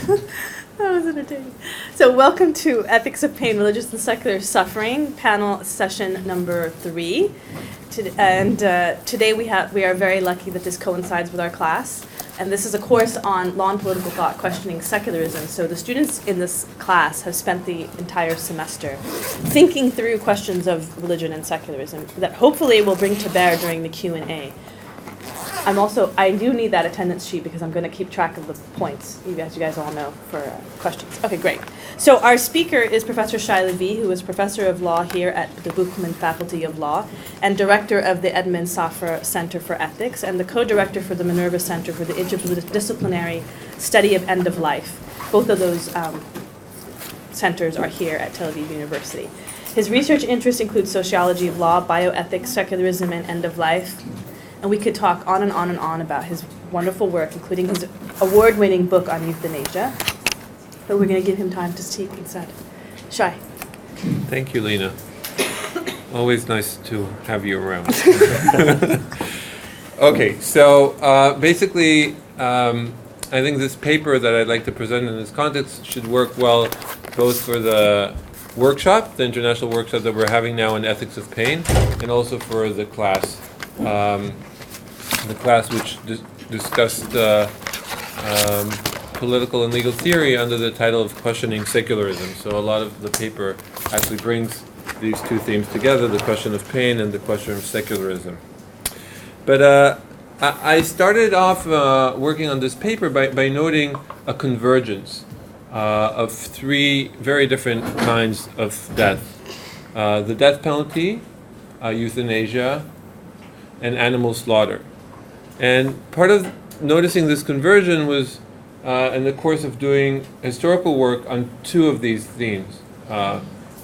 That was entertaining. So welcome to Ethics of Pain, Religious and Secular Suffering, panel session number 3. Today we are very lucky that this coincides with our class. And this is a course on law and political thought, questioning secularism. So the students in this class have spent the entire semester thinking through questions of religion and secularism that hopefully will bring to bear during the Q&A. I do need that attendance sheet because I'm going to keep track of the points, as you guys all know, for questions. Okay, great. So our speaker is Professor Shai Lavi, who is Professor of Law here at the Buchman Faculty of Law and Director of the Edmond Safra Center for Ethics and the Co-Director for the Minerva Center for the Interdisciplinary Study of End of Life. Both of those centers are here at Tel Aviv University. His research interests include sociology of law, bioethics, secularism, and end of life. And we could talk on and on and on about his wonderful work, including his award-winning book on euthanasia. But we're going to give him time to speak instead. Shai. Thank you, Lena. Always nice to have you around. Okay, so basically, I think this paper that I'd like to present in this context should work well both for the workshop, the international workshop that we're having now in Ethics of Pain, and also for the class. The class which discussed political and legal theory under the title of Questioning Secularism. So a lot of the paper actually brings these two themes together, the question of pain and the question of secularism. But I started off working on this paper by noting a convergence of three very different kinds of death. The death penalty, euthanasia, and animal slaughter. And part of noticing this conversion was in the course of doing historical work on two of these themes.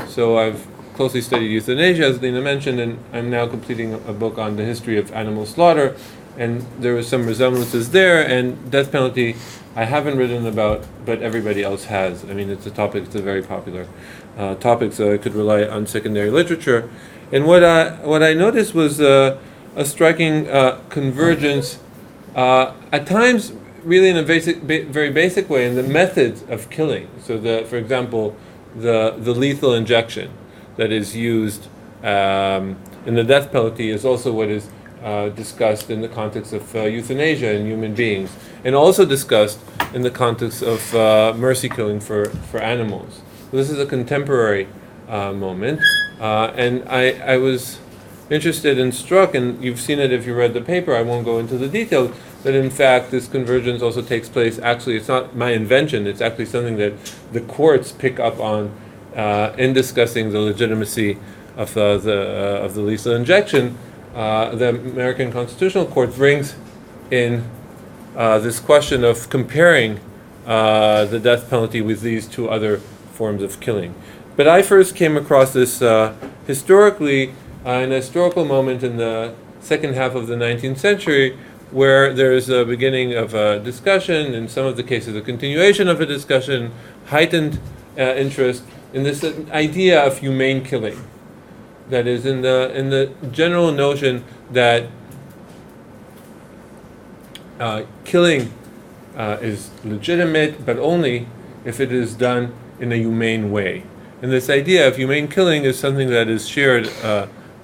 So I've closely studied euthanasia, as Lena mentioned, and I'm now completing a book on the history of animal slaughter, and there were some resemblances there, and death penalty I haven't written about, but everybody else has. I mean, it's a very popular topic, so I could rely on secondary literature. And what I noticed was a striking convergence, at times really in a very basic way, in the methods of killing. So, for example, the lethal injection that is used in the death penalty is also what is discussed in the context of euthanasia in human beings, and also discussed in the context of mercy killing for animals. So this is a contemporary moment, and I was interested and struck, and you've seen it if you read the paper, I won't go into the details, that in fact this convergence also takes place, actually it's not my invention, it's actually something that the courts pick up on in discussing the legitimacy of the lethal injection. The American Constitutional Court brings in this question of comparing the death penalty with these two other forms of killing. But I first came across this historically in a historical moment in the second half of the 19th century, where there is a beginning of a discussion, in some of the cases a continuation of a discussion, heightened interest in this idea of humane killing. That is, in the general notion that killing is legitimate, but only if it is done in a humane way. And this idea of humane killing is something that is shared,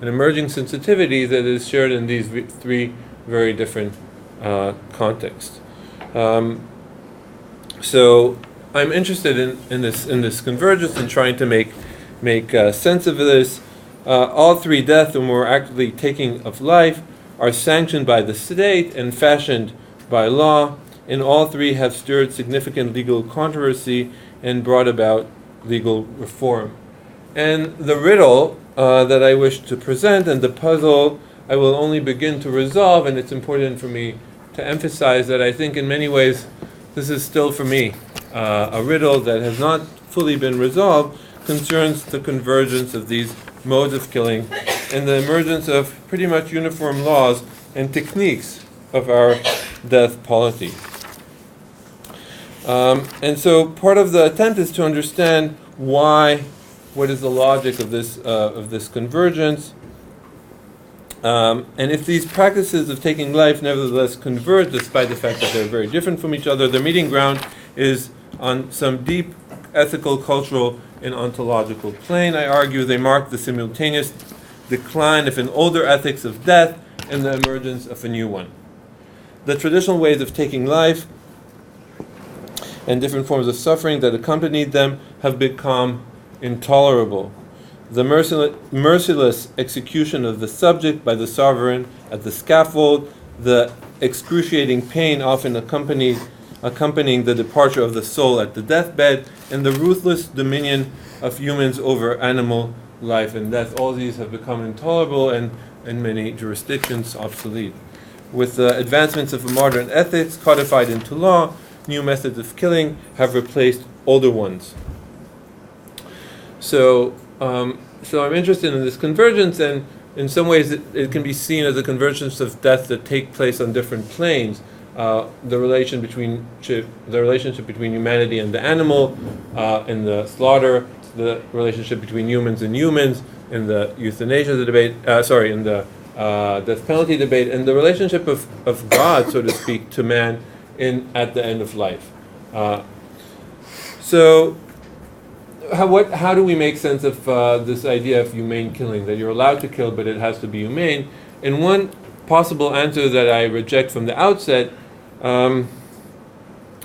an emerging sensitivity that is shared in these three very different contexts. So I'm interested in this convergence and trying to make sense of this. All three deaths, or more accurately taking of life, are sanctioned by the state and fashioned by law, and all three have stirred significant legal controversy and brought about legal reform. And the riddle that I wish to present, and the puzzle I will only begin to resolve, and it's important for me to emphasize that I think in many ways this is still for me a riddle that has not fully been resolved, concerns the convergence of these modes of killing and the emergence of pretty much uniform laws and techniques of our death polity. And so part of the attempt is to understand what is the logic of this convergence, and if these practices of taking life nevertheless converge, despite the fact that they're very different from each other, the meeting ground is on some deep ethical, cultural, and ontological plane. I argue they mark the simultaneous decline of an older ethics of death and the emergence of a new one. The traditional ways of taking life and different forms of suffering that accompanied them have become intolerable. The merciless execution of the subject by the sovereign at the scaffold, the excruciating pain often accompanying the departure of the soul at the deathbed, and the ruthless dominion of humans over animal life and death. All these have become intolerable and in many jurisdictions obsolete. With the advancements of modern ethics codified into law, new methods of killing have replaced older ones. So I'm interested in this convergence, and in some ways it can be seen as a convergence of death that take place on different planes. The relationship between humanity and the animal in the slaughter, the relationship between humans and humans in the euthanasia debate, in the death penalty debate, and the relationship of God, so to speak, to man at the end of life. How do we make sense of this idea of humane killing, that you're allowed to kill, but it has to be humane? And one possible answer that I reject from the outset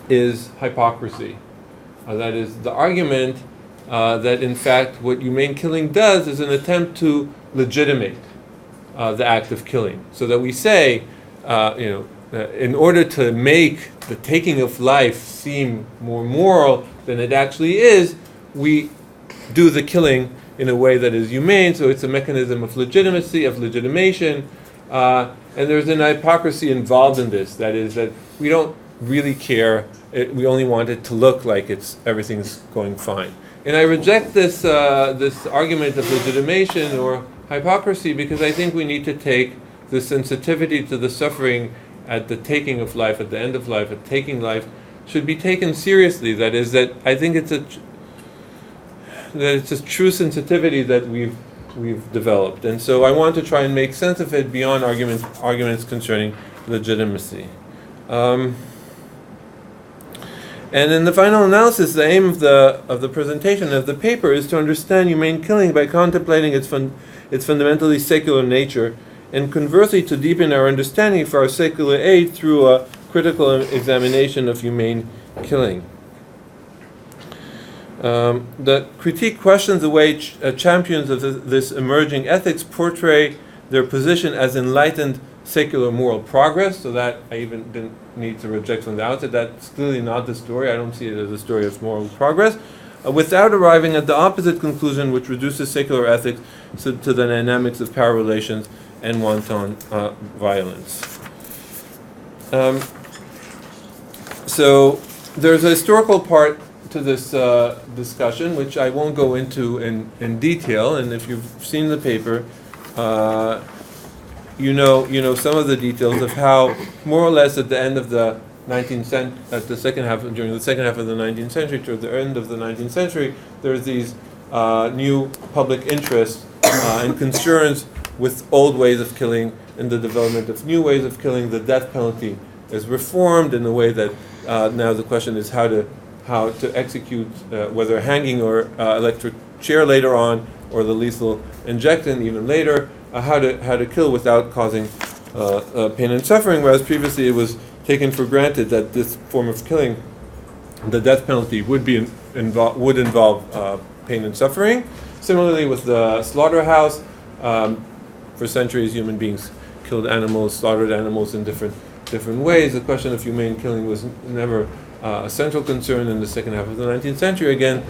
is hypocrisy. That is the argument that, in fact, what humane killing does is an attempt to legitimate the act of killing. So that we say, in order to make the taking of life seem more moral than it actually is, we do the killing in a way that is humane, so it's a mechanism of legitimacy, of legitimation, and there's an hypocrisy involved in this. That is, that we don't really care, we only want it to look like everything's going fine. And I reject this argument of legitimation or hypocrisy because I think we need to take the sensitivity to the suffering at the taking of life, at the end of life, at taking life, should be taken seriously. That is, that I think it's a true sensitivity that we've developed, and so I want to try and make sense of it beyond arguments concerning legitimacy. And in the final analysis, the aim of the presentation of the paper is to understand humane killing by contemplating its fundamentally secular nature, and conversely to deepen our understanding for our secular age through a critical examination of humane killing. The critique questions the way champions of this emerging ethics portray their position as enlightened secular moral progress, so that I even didn't need to reject from the outset. That's clearly not the story. I don't see it as a story of moral progress, without arriving at the opposite conclusion, which reduces secular ethics to the dynamics of power relations and wanton violence. So there's a historical part to this discussion, which I won't go into in detail, and if you've seen the paper, you know some of the details of how, more or less, at the end of the 19th century, during the second half of the 19th century, toward the end of the 19th century, there's these new public interests and concerns with old ways of killing and the development of new ways of killing. The death penalty is reformed in a way that now the question is how to execute, whether hanging or electric chair later on, or the lethal injection even later, how to kill without causing pain and suffering, whereas previously it was taken for granted that this form of killing, the death penalty, would involve pain and suffering. Similarly with the slaughterhouse, for centuries human beings killed animals, slaughtered animals in different ways. The question of humane killing was never a central concern. In the second half of the 19th century, again,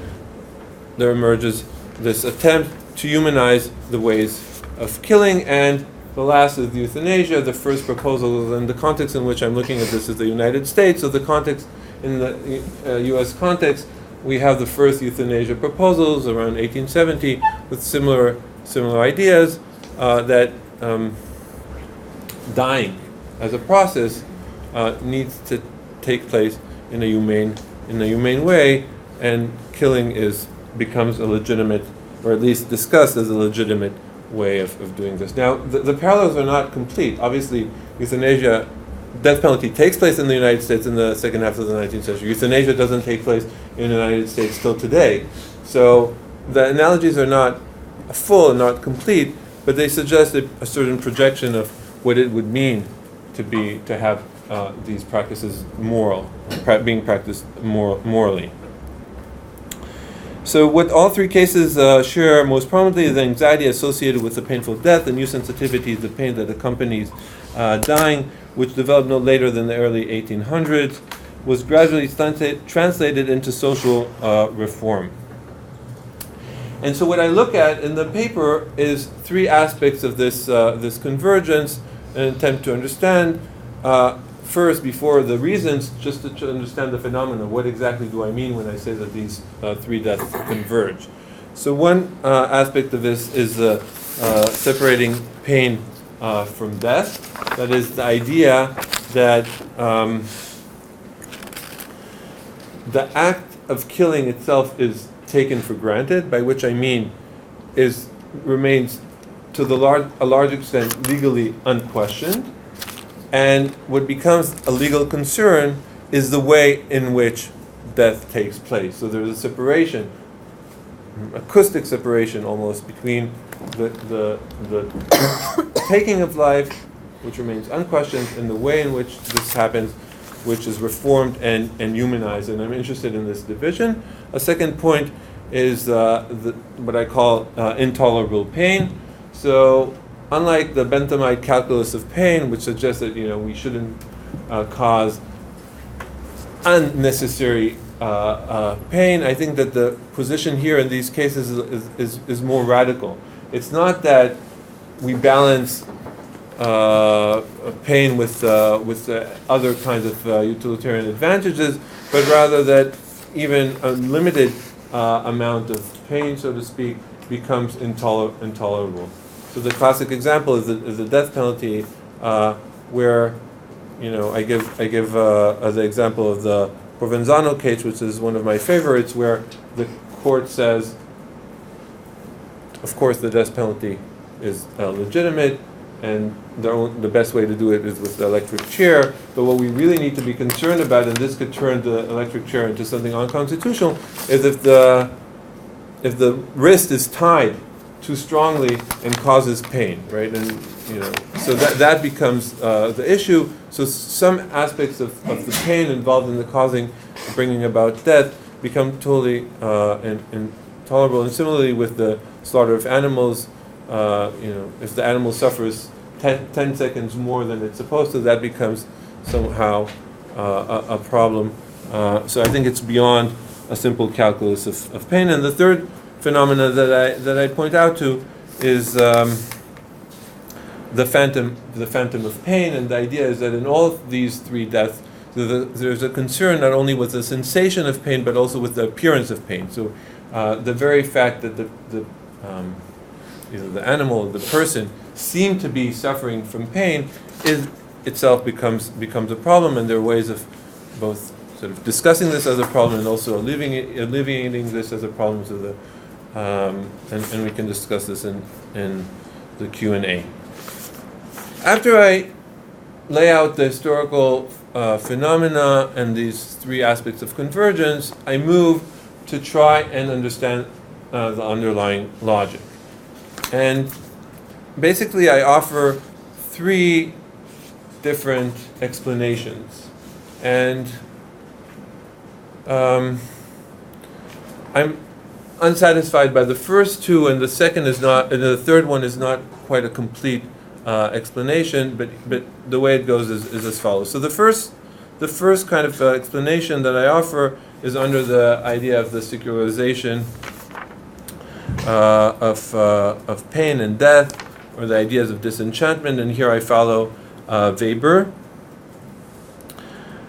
there emerges this attempt to humanize the ways of killing, and the last is the euthanasia. The first proposal, and the context in which I'm looking at this is the United States. So the context, in the U.S. context, we have the first euthanasia proposals around 1870 with similar ideas that dying as a process needs to take place in a humane way, and killing becomes a legitimate, or at least discussed as a legitimate way of doing this. Now, the parallels are not complete. Obviously, euthanasia death penalty takes place in the United States in the second half of the 19th century. Euthanasia doesn't take place in the United States till today. So the analogies are not full and not complete, but they suggest a certain projection of what it would mean to have these practices being practiced morally. So what all three cases share most prominently is the anxiety associated with the painful death, the new sensitivity to the pain that accompanies dying, which developed no later than the early 1800s, was gradually translated into social reform. And so what I look at in the paper is three aspects of this convergence, an attempt to understand first, before the reasons, just to understand the phenomena. What exactly do I mean when I say that these three deaths converge? So one aspect of this is separating pain from death. That is the idea that the act of killing itself is taken for granted, by which I mean remains to a large extent legally unquestioned. And what becomes a legal concern is the way in which death takes place. So there's a separation, acoustic separation almost, between the taking of life, which remains unquestioned, and the way in which this happens, which is reformed and humanized. And I'm interested in this division. A second point is what I call intolerable pain. So unlike the Benthamite calculus of pain, which suggests that we shouldn't cause unnecessary pain, I think that the position here in these cases is more radical. It's not that we balance pain with other kinds of utilitarian advantages, but rather that even a limited amount of pain, so to speak, becomes intolerable. So the classic example is the death penalty, where I give the example of the Provenzano case, which is one of my favorites, where the court says, of course, the death penalty is legitimate, and the best way to do it is with the electric chair. But what we really need to be concerned about, and this could turn the electric chair into something unconstitutional, is if the wrist is tied too strongly and causes pain, right? And so that becomes the issue. So some aspects of the pain involved in the bringing about death become totally intolerable. And similarly with the slaughter of animals, if the animal suffers 10 seconds more than it's supposed to, that becomes somehow a problem. So I think it's beyond a simple calculus of pain. And the third phenomena that I point out to is the phantom of pain, and the idea is that in all of these three deaths, there's a concern not only with the sensation of pain but also with the appearance of pain. So the very fact that the animal, the person, seem to be suffering from pain itself becomes a problem, and there are ways of both sort of discussing this as a problem and also alleviating this as a problem. So and we can discuss this in the Q&A. After I lay out the historical phenomena and these three aspects of convergence, I move to try and understand the underlying logic. And basically I offer three different explanations. And I'm unsatisfied by the first two, and the third one is not quite a complete explanation, but the way it goes is as follows. So the first kind of explanation that I offer is under the idea of the secularization of pain and death, or the ideas of disenchantment, and here I follow Weber.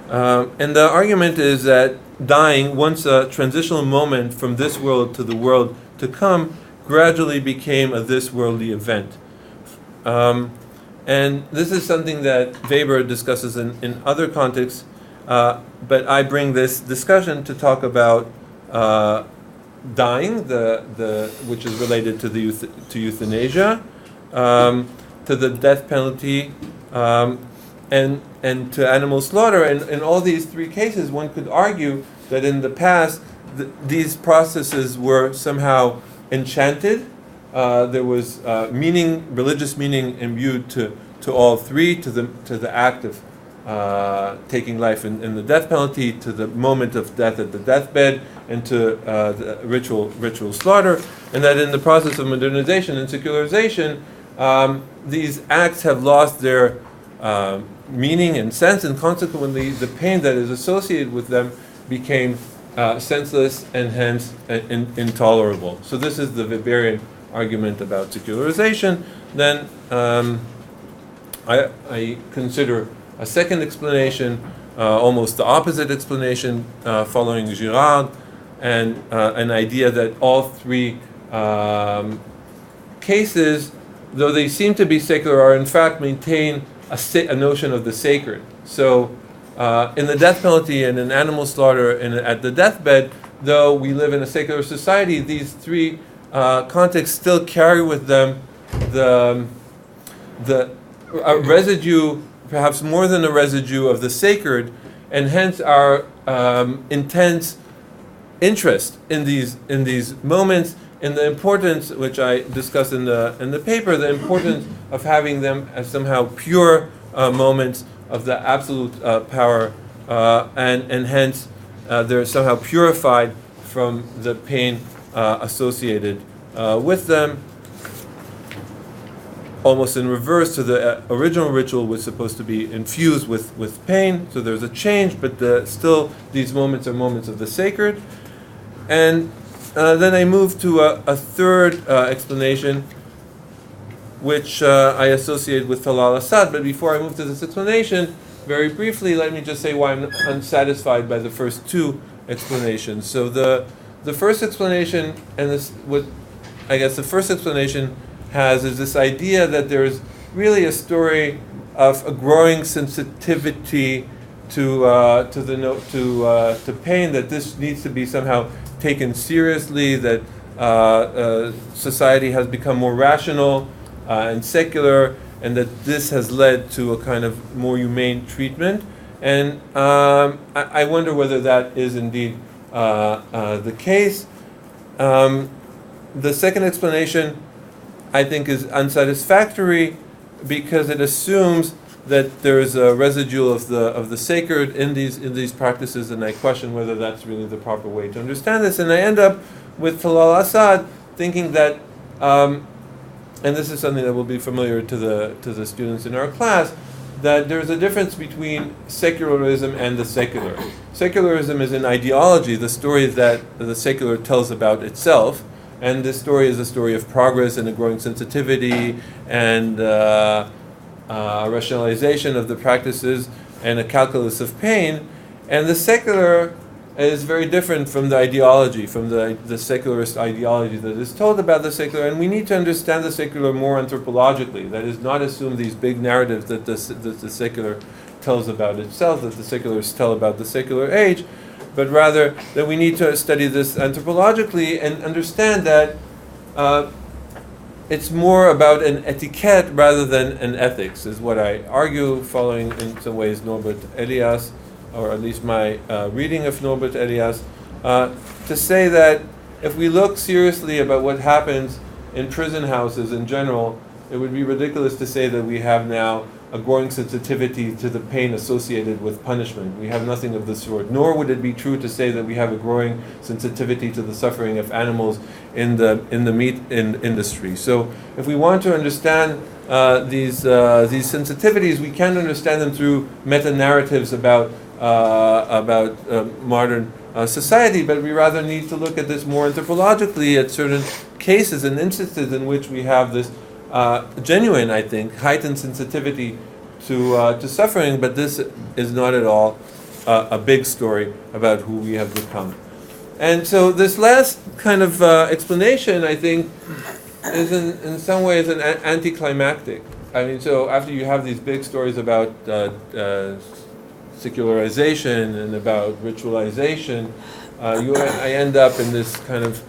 And the argument is that dying, once a transitional moment from this world to the world to come, gradually became a this-worldly event. And this is something that Weber discusses in other contexts, but I bring this discussion to talk about dying, which is related to to euthanasia, to the death penalty, and and to animal slaughter. And in all these three cases, one could argue that in the past, these processes were somehow enchanted. There was religious meaning imbued to all three, to the act of taking life in the death penalty, to the moment of death at the deathbed, and to the ritual slaughter, and that in the process of modernization and secularization, these acts have lost their meaning and sense, and consequently the pain that is associated with them became senseless and hence intolerable. So this is the Weberian argument about secularization. Then I consider a second explanation, almost the opposite explanation, following Girard, and an idea that all three cases, though they seem to be secular, are in fact maintain a notion of the sacred. So in the death penalty and in animal slaughter and at the deathbed, though we live in a secular society, these three contexts still carry with them the residue, perhaps more than a residue, of the sacred, and hence our intense interest in these moments, in the importance, which I discuss in the paper, the importance of having them as somehow pure moments of the absolute power, and hence they're somehow purified from the pain associated with them. Almost in reverse to the original ritual, was supposed to be infused with pain. So there's a change, but still these moments are moments of the sacred. And then I move to a third explanation, which I associate with Talal Assad. But before I move to this explanation, very briefly, let me just say why I'm unsatisfied by the first two explanations. So the first explanation, and this, what I guess the first explanation has, is this idea that there's really a story of a growing sensitivity to pain, that this needs to be somehow taken seriously, that society has become more rational and secular, and that this has led to a kind of more humane treatment. And I wonder whether that is indeed the case. The second explanation, I think, is unsatisfactory because it assumes that there is a residue of the sacred in these practices, and I question whether that's really the proper way to understand this. And I end up with Talal Assad thinking that, and this is something that will be familiar to the students in our class, that there's a difference between secularism and the secular. Secularism is an ideology, the story that the secular tells about itself, and this story is a story of progress and a growing sensitivity and rationalization of the practices and a calculus of pain. And the secular is very different from the ideology, from the secularist ideology that is told about the secular. And we need to understand the secular more anthropologically. That is, not assume these big narratives that the secular tells about itself, that the secularists tell about the secular age, but rather that we need to study this anthropologically and understand that it's more about an etiquette rather than an ethics, is what I argue, following in some ways Norbert Elias, or at least my reading of Norbert Elias, to say that if we look seriously about what happens in prison houses in general, it would be ridiculous to say that we have now a growing sensitivity to the pain associated with punishment. We have nothing of the sort. Nor would it be true to say that we have a growing sensitivity to the suffering of animals in the meat industry. So, if we want to understand these sensitivities, we can understand them through meta narratives about modern society. But we rather need to look at this more anthropologically, at certain cases and instances in which we have this genuine, I think, heightened sensitivity to suffering, but this is not at all a big story about who we have become. And so this last kind of explanation, I think, is in some ways an anticlimactic. I mean, so after you have these big stories about secularization and about ritualization, I end up in this kind of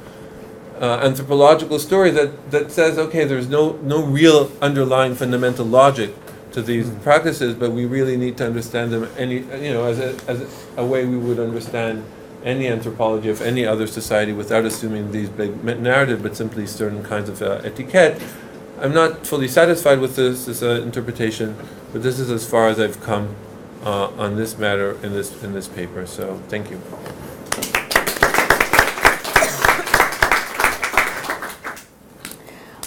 anthropological story that says, okay, there's no real underlying fundamental logic to these practices, but we really need to understand them as a way we would understand any anthropology of any other society without assuming these big narrative, but simply certain kinds of etiquette. I'm not fully satisfied with this interpretation, but this is as far as I've come on this matter in this paper. So thank you.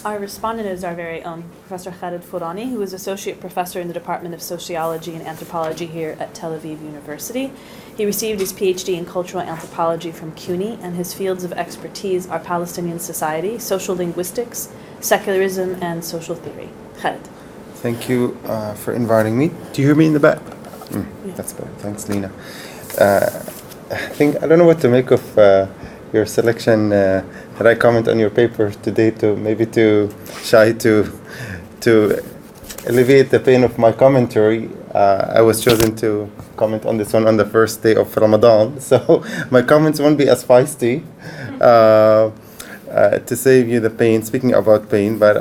Our respondent is our very own Professor Khaled Furani, who is Associate Professor in the Department of Sociology and Anthropology here at Tel Aviv University. He received his PhD in Cultural Anthropology from CUNY, and his fields of expertise are Palestinian society, social linguistics, secularism, and social theory. Khaled. Thank you for inviting me. Do you hear me in the back? Yeah. That's better. Thanks, Lena. I don't know what to make of your selection that I comment on your paper today to Shai to alleviate the pain of my commentary. I was chosen to comment on this one on the first day of Ramadan, so my comments won't be as feisty to save you the pain. Speaking about pain, but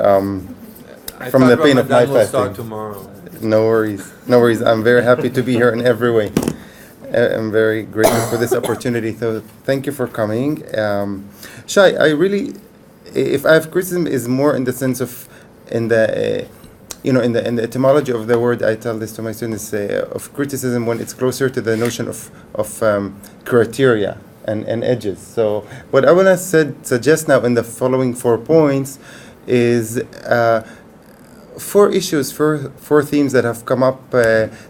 from the pain of my fasting. Tomorrow. No worries. I'm very happy to be here in every way. I'm very grateful for this opportunity. So thank you for coming. Shai, if I have criticism, is more in the sense of in the etymology of the word. I tell this to my students of criticism when it's closer to the notion of criteria and edges. So what I want to suggest now in the following 4 points is four themes that have come up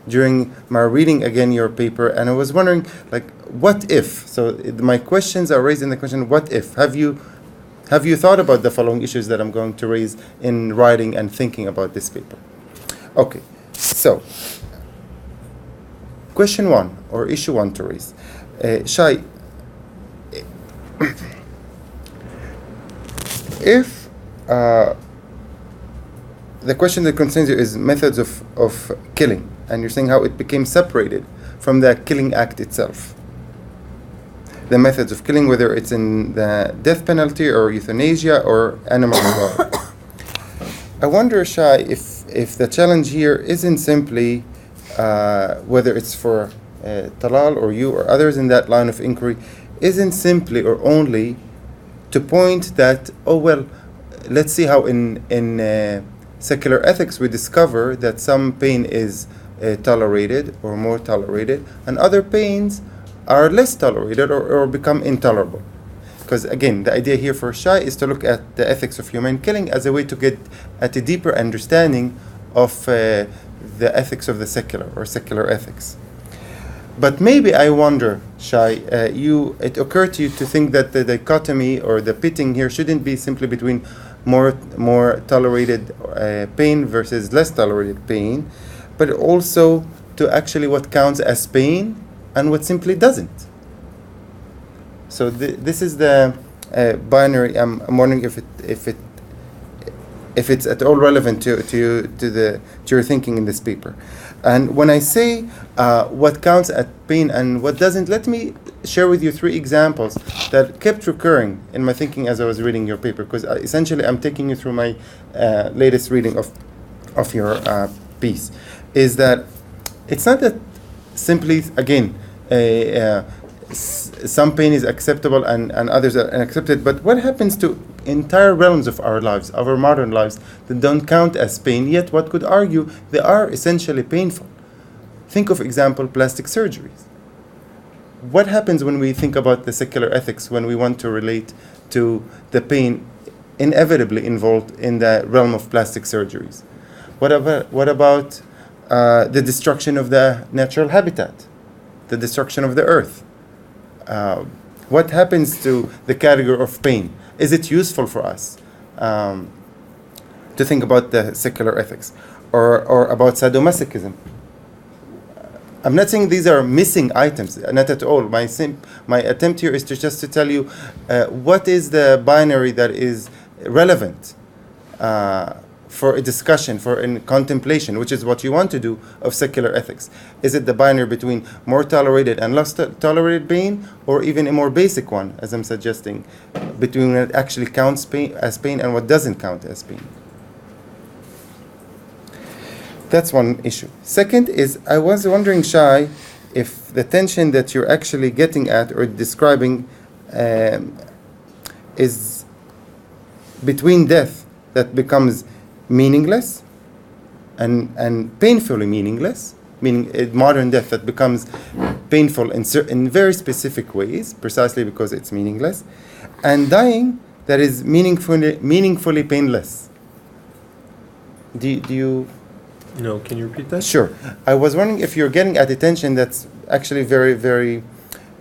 during my reading again your paper, and I was wondering, what if? So my questions are raised in the question, what if? Have you thought about the following issues that I'm going to raise in writing and thinking about this paper? Okay, so question 1 or issue 1 to raise. Shai, if the question that concerns you is methods of killing, and you're saying how it became separated from the killing act itself. The methods of killing, whether it's in the death penalty or euthanasia or animal slaughter. I wonder, Shai, if the challenge here isn't simply whether it's for Talal or you or others in that line of inquiry, isn't simply or only to point that, let's see how in secular ethics we discover that some pain is tolerated or more tolerated, and other pains are less tolerated or become intolerable. Because again, the idea here for Shai is to look at the ethics of humane killing as a way to get at a deeper understanding of the ethics of the secular or secular ethics. But maybe I wonder, Shai, it occurred to you to think that the dichotomy or the pitting here shouldn't be simply between more tolerated pain versus less tolerated pain, but also to actually what counts as pain and what simply doesn't. So this is the binary. I'm wondering if it's at all relevant to your thinking in this paper. And when I say what counts as pain and what doesn't, let me share with you 3 examples that kept recurring in my thinking as I was reading your paper, because essentially I'm taking you through my latest reading of your piece. Is that it's not that simply, again, some pain is acceptable and others are unaccepted, but what happens to entire realms of our lives, our modern lives, that don't count as pain, yet what could argue they are essentially painful? Think of, example, plastic surgeries. What happens when we think about the secular ethics when we want to relate to the pain inevitably involved in the realm of plastic surgeries? What about the destruction of the natural habitat, the destruction of the earth? What happens to the category of pain? Is it useful for us to think about the secular ethics or about sadomasochism? I'm not saying these are missing items, not at all. My attempt here is just to tell you what is the binary that is relevant for a discussion, for a contemplation, which is what you want to do of secular ethics. Is it the binary between more tolerated and less tolerated pain, or even a more basic one, as I'm suggesting, between what actually counts pain as pain and what doesn't count as pain? That's one issue. Second is, I was wondering, Shai, if the tension that you're actually getting at or describing is between death that becomes meaningless and painfully meaningless, meaning modern death that becomes painful in very specific ways, precisely because it's meaningless, and dying that is meaningfully painless. Do you... No, can you repeat that? Sure. I was wondering if you're getting at a tension that's actually very, very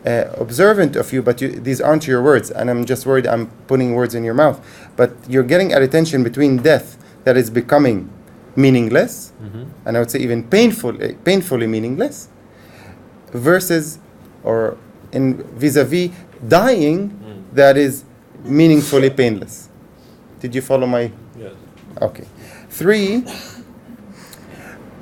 observant of you, but these aren't your words, and I'm just worried I'm putting words in your mouth. But you're getting at a tension between death that is becoming meaningless, and I would say even painfully meaningless, versus or in vis-a-vis dying that is meaningfully painless. Did you follow my... Yes. Okay. 3,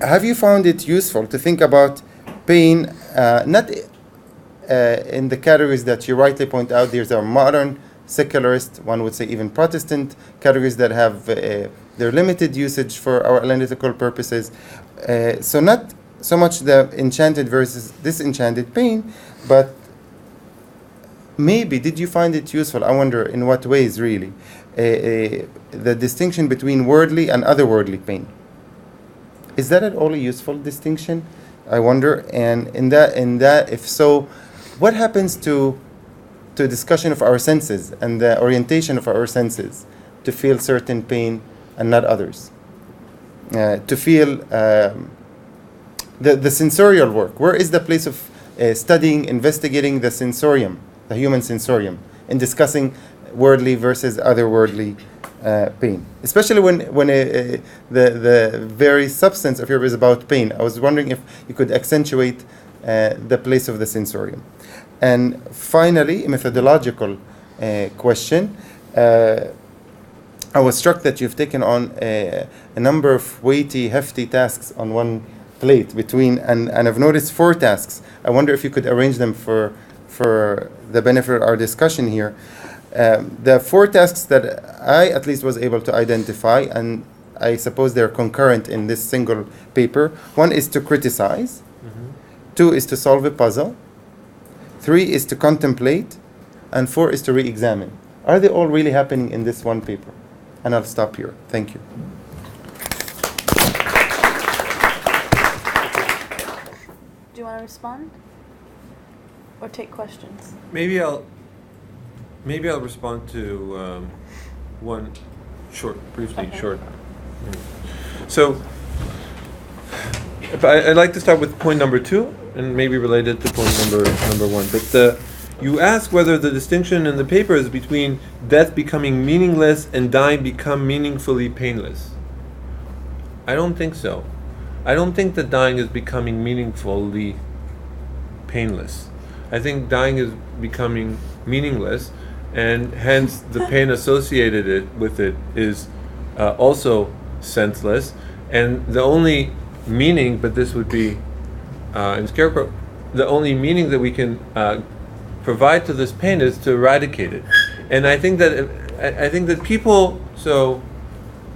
have you found it useful to think about pain, not in the categories that you rightly point out? There's a modern secularist, one would say even Protestant categories that have their limited usage for our analytical purposes. So not so much the enchanted versus disenchanted pain, but maybe did you find it useful? I wonder in what ways really the distinction between worldly and otherworldly pain. Is that at all a useful distinction? I wonder. And in that, if so, what happens to discussion of our senses and the orientation of our senses to feel certain pain and not others? To feel the sensorial work. Where is the place of studying, investigating the sensorium, the human sensorium, in discussing worldly versus otherworldly pain, especially when the very substance of your is about pain? I was wondering if you could accentuate the place of the sensorium. And finally, a methodological question. I was struck that you've taken on a number of weighty, hefty tasks on one plate and I've noticed 4 tasks. I wonder if you could arrange them for the benefit of our discussion here. The 4 tasks that I at least was able to identify, and I suppose they're concurrent in this single paper. 1 is to criticize. 2 is to solve a puzzle. 3 is to contemplate. And 4 is to re-examine. Are they all really happening in this one paper? And I'll stop here. Thank you. Do you want to respond? Or take questions? Maybe I'll respond to one briefly Okay. short. So I'd like to start with point number 2, and maybe related to point number 1. But you ask whether the distinction in the paper is between death becoming meaningless and dying become meaningfully painless. I don't think so. I don't think that dying is becoming meaningfully painless. I think dying is becoming meaningless, and hence the pain associated with it is also senseless. And the only meaning, but this would be in scarecrow, the only meaning that we can provide to this pain is to eradicate it. And I think that people so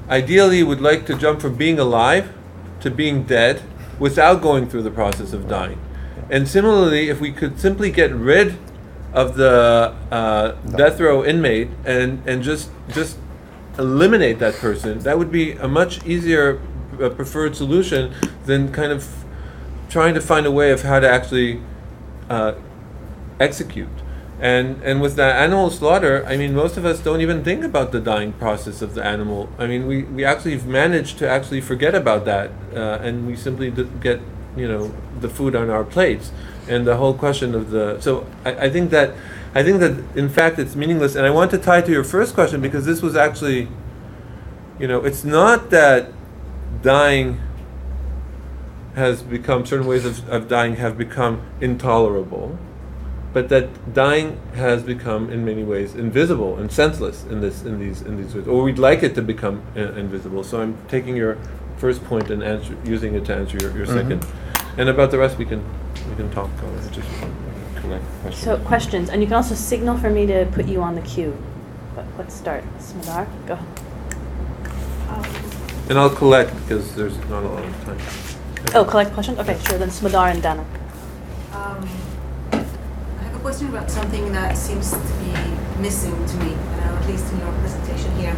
ideally would like to jump from being alive to being dead without going through the process of dying. And similarly, if we could simply get rid of the death row inmate and just eliminate that person, that would be a much easier preferred solution than kind of trying to find a way of how to actually execute. And with the animal slaughter, I mean, most of us don't even think about the dying process of the animal. I mean, we actually have managed to actually forget about that, and we simply get, the food on our plates. And the whole question of so I think that in fact it's meaningless. And I want to tie to your first question, because this was actually, it's not that dying has become, certain ways of dying have become intolerable, but that dying has become in many ways invisible and senseless in these ways, or we'd like it to become invisible. So I'm taking your first point and using it to answer your second, and about the rest we can talk. Just collect questions. So questions, and you can also signal for me to put you on the queue. But let's start. Smadar, go. And I'll collect because there's not a lot of time. Oh, collect questions? Okay, sure. Then Smadar and Dana. I have a question about something that seems to be missing to me, at least in your presentation here.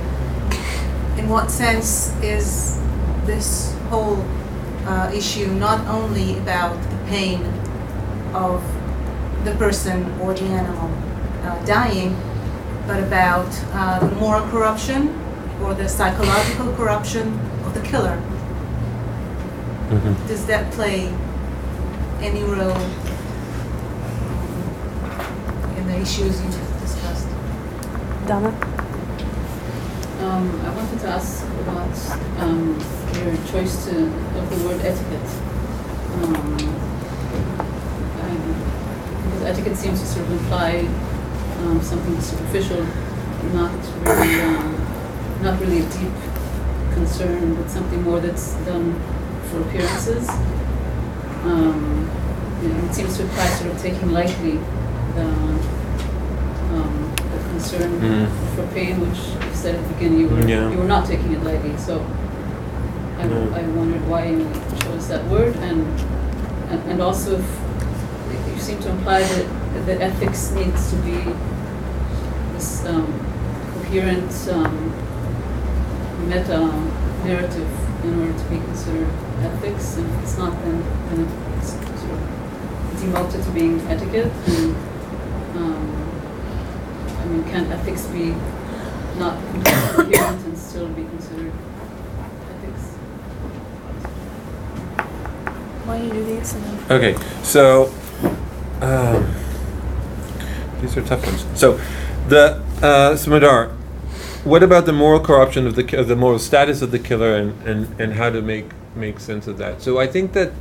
In what sense is this whole issue not only about the pain of the person or the animal dying, but about the moral corruption or the psychological corruption of the killer? Mm-hmm. Does that play any role in the issues you just discussed? Dana? I wanted to ask about your choice of the word etiquette. Because etiquette seems to sort of imply something superficial, not really a deep concern, but something more that's done for appearances. It seems to imply sort of taking lightly the concern for pain, which you said at the beginning you were not taking it lightly. So I wondered why you chose that word, and also if you seem to imply that ethics needs to be this coherent meta narrative in order to be considered ethics, and if it's not, then it's sort of demoted to being etiquette. And can ethics be not coherent and still be considered ethics? Why don't you do these? And then Okay, so these are tough ones. So the Smadar, what about the moral corruption of the moral status of the killer, and how to make sense of that? So I think that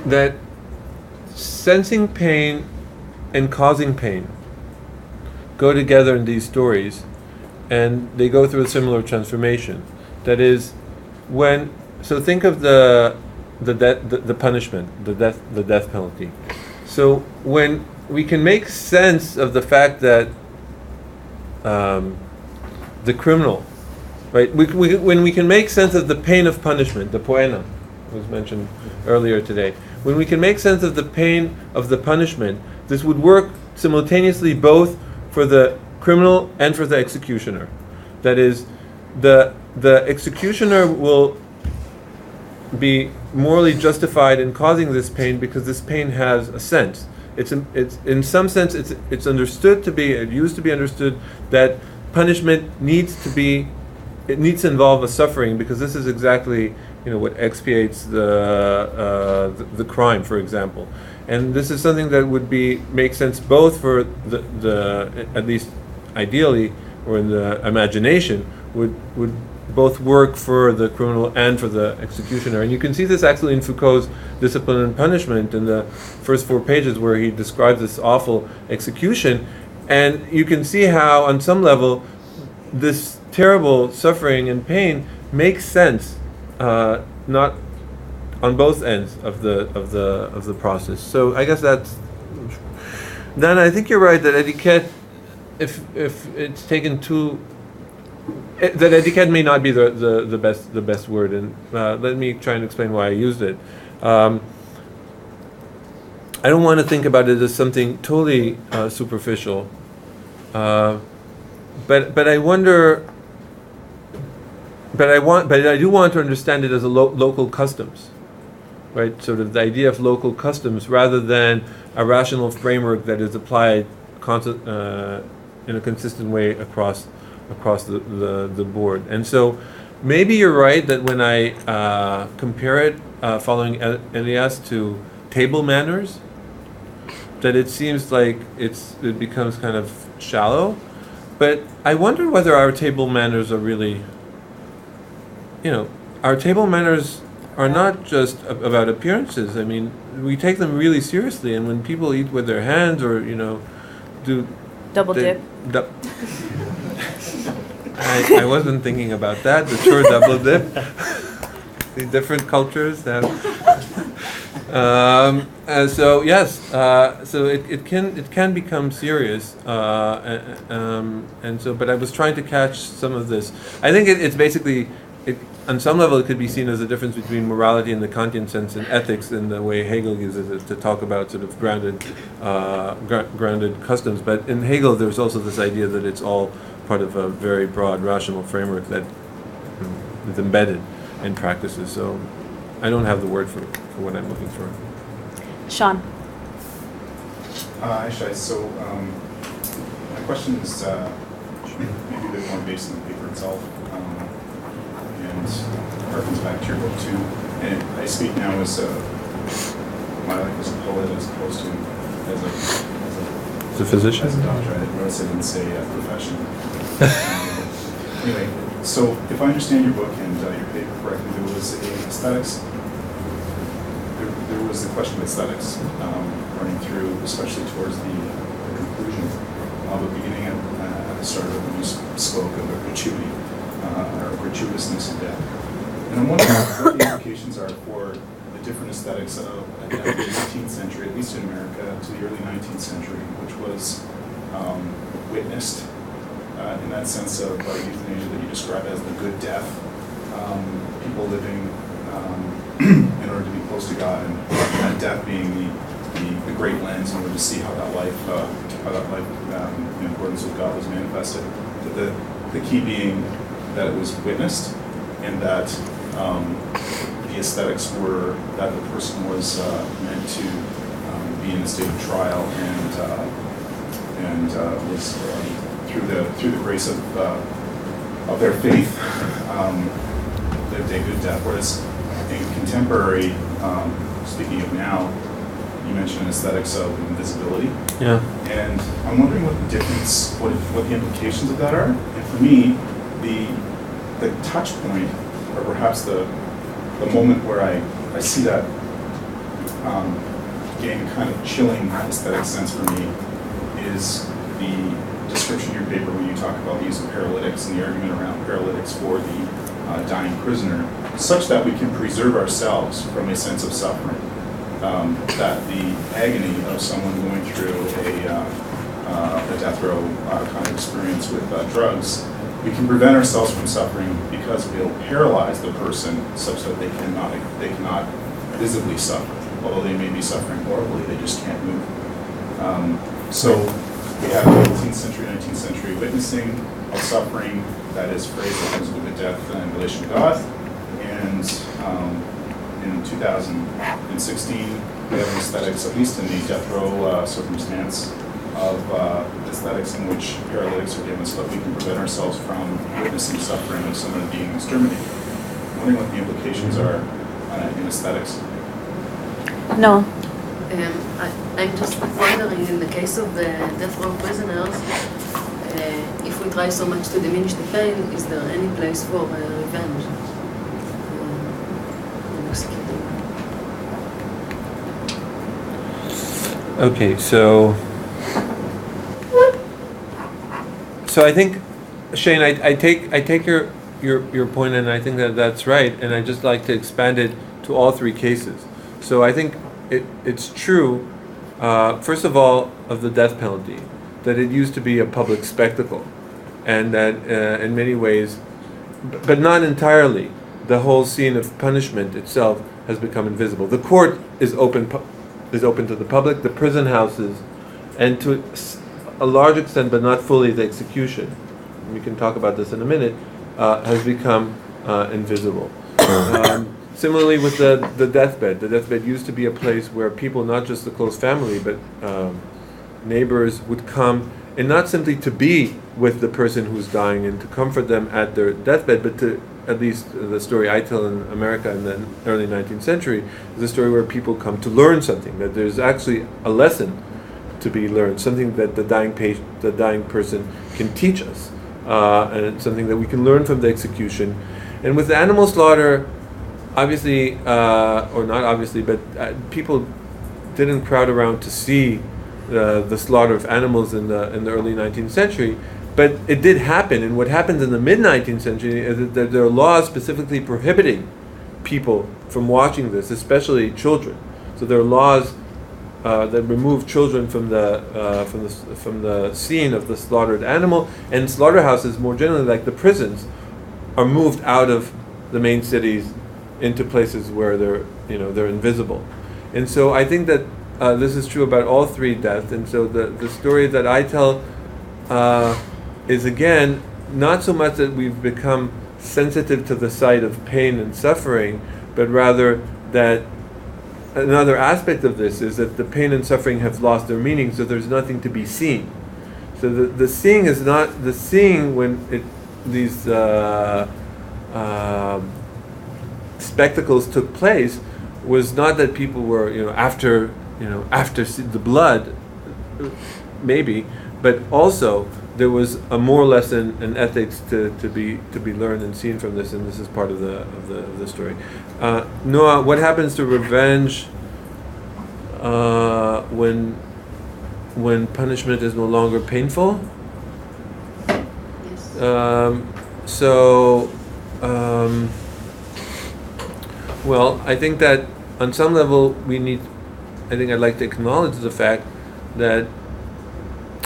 that sensing pain and causing pain go together in these stories, and they go through a similar transformation. That is, so think of the punishment, the death penalty. So when we can make sense of the fact that the criminal, right? When we can make sense of the pain of punishment, the poena was mentioned earlier today. When we can make sense of the pain of the punishment, this would work simultaneously both for the criminal and for the executioner. That is, the executioner will be morally justified in causing this pain because this pain has a sense. It's in some sense it's understood to be, it used to be understood that punishment needs to involve a suffering, because this is exactly what expiates the crime, for example. And this is something that would make sense both for the at least ideally, or in the imagination, would both work for the criminal and for the executioner. And you can see this actually in Foucault's Discipline and Punishment in the first 4 pages, where he describes this awful execution. And you can see how, on some level, this terrible suffering and pain makes sense, not on both ends of the process. So I guess that's. Then I think you're right that etiquette, if it's taken too, that etiquette may not be the best word, and let me try and explain why I used it. I don't want to think about it as something totally superficial, but I wonder. But I do want to understand it as a local customs, right? Sort of the idea of local customs rather than a rational framework that is applied in a consistent way across the board. And so maybe you're right that when I compare it, following Elias, to table manners, that it seems like it becomes kind of shallow. But I wonder whether our table manners are really, our table manners are not just about appearances. I mean, we take them really seriously, and when people eat with their hands or do double dip. I wasn't thinking about that. The sure double dip. The different cultures have. So yes, so it can become serious, and so. But I was trying to catch some of this. I think it's basically, on some level, it could be seen as a difference between morality in the Kantian sense and ethics in the way Hegel uses it to talk about sort of grounded customs. But in Hegel, there's also this idea that it's all part of a very broad rational framework that is embedded in practices. So I don't have the word for what I'm looking for. Sean. Hi, Shai. So my question is maybe a bit more based on the paper itself, and harkens back to your book too. And I speak now as my life as a poet as opposed to as a physician. As a doctor. I didn't say profession. Anyway, so if I understand your book and your paper correctly, there was aesthetics. There was the question of aesthetics running through, especially towards the conclusion. But beginning at the start of it, when you spoke of a gratuity or gratuitousness of death. And I'm wondering what the implications are for the different aesthetics of the 18th century, at least in America, to the early 19th century, which was witnessed in that sense of euthanasia that you describe as the good death. People living in order to be close to God, and that death being the great lens in order to see how that life in accordance with God was manifested. But the key being that it was witnessed, and that the aesthetics were that the person was meant to be in a state of trial and was through the grace of their faith lived a good death. Whereas in contemporary, speaking of now, you mentioned aesthetics of invisibility. Yeah. And I'm wondering what the difference, what the implications of that are. And for me, the touch point, or perhaps the moment where I see that getting a kind of chilling aesthetic sense for me is the description in your paper where you talk about the use of paralytics and the argument around paralytics for the dying prisoner, such that we can preserve ourselves from a sense of suffering. That the agony of someone going through a death row kind of experience with drugs, we can prevent ourselves from suffering because we'll paralyze the person such that they cannot visibly suffer. Although they may be suffering horribly, they just can't move. So we have the 18th century, 19th century witnessing of suffering that is phrased as a good death in relation to God. And in 2016, we have aesthetics, at least in the death row circumstance, of aesthetics in which paralytics are given so that we can prevent ourselves from witnessing suffering of someone being exterminated. I'm wondering what the implications are in aesthetics. No. I'm just wondering, in the case of the death row prisoners, if we try so much to diminish the pain, is there any place for revenge? Okay, so I think, Shane, I take your point, and I think that's right, and I just like to expand it to all three cases. So I think it's true, first of all, of the death penalty, that it used to be a public spectacle, and that in many ways, but not entirely, the whole scene of punishment itself has become invisible. The court is open to the public, the prison houses, and to a large extent, but not fully, the execution, we can talk about this in a minute, has become invisible. Similarly with the deathbed. The deathbed used to be a place where people, not just the close family, but neighbors would come, and not simply to be with the person who's dying and to comfort them at their deathbed, but to, at least the story I tell in America in the early 19th century, is a story where people come to learn something, that there's actually a lesson to be learned, something that the dying person can teach us, and it's something that we can learn from the execution. And with the animal slaughter, obviously, or not obviously, but people didn't crowd around to see the slaughter of animals in the early 19th century, but it did happen. And what happened in the mid-19th century is that there are laws specifically prohibiting people from watching this, especially children. So there are laws that remove children from the scene of the slaughtered animal, and slaughterhouses, more generally like the prisons, are moved out of the main cities into places where they're invisible. And so I think that this is true about all three deaths. And so the story that I tell is, again, not so much that we've become sensitive to the sight of pain and suffering, but rather that another aspect of this is that the pain and suffering have lost their meaning, so there's nothing to be seen. So the seeing is not the seeing when these spectacles took place was not that people were after the blood, maybe, but also there was a moral lesson and ethics to be learned and seen from this, and this is part of the story. Noah, what happens to revenge when punishment is no longer painful? Yes. Well, I think that on some level I'd like to acknowledge the fact that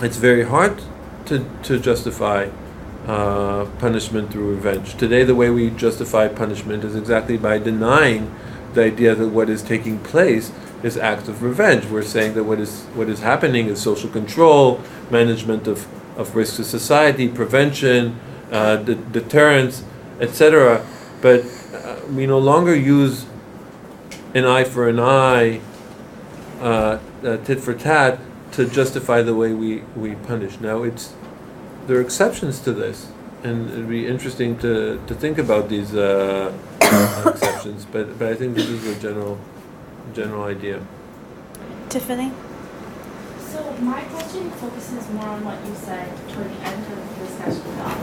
it's very hard to justify punishment through revenge. Today, the way we justify punishment is exactly by denying the idea that what is taking place is acts of revenge. We're saying that what is happening is social control, management of risks to society, prevention, deterrence, etc. But we no longer use an eye for an eye, tit for tat, to justify the way we punish. Now, there are exceptions to this, and it'd be interesting to think about these exceptions. But I think this is a general idea. Tiffany? So my question focuses more on what you said toward the end of the discussion about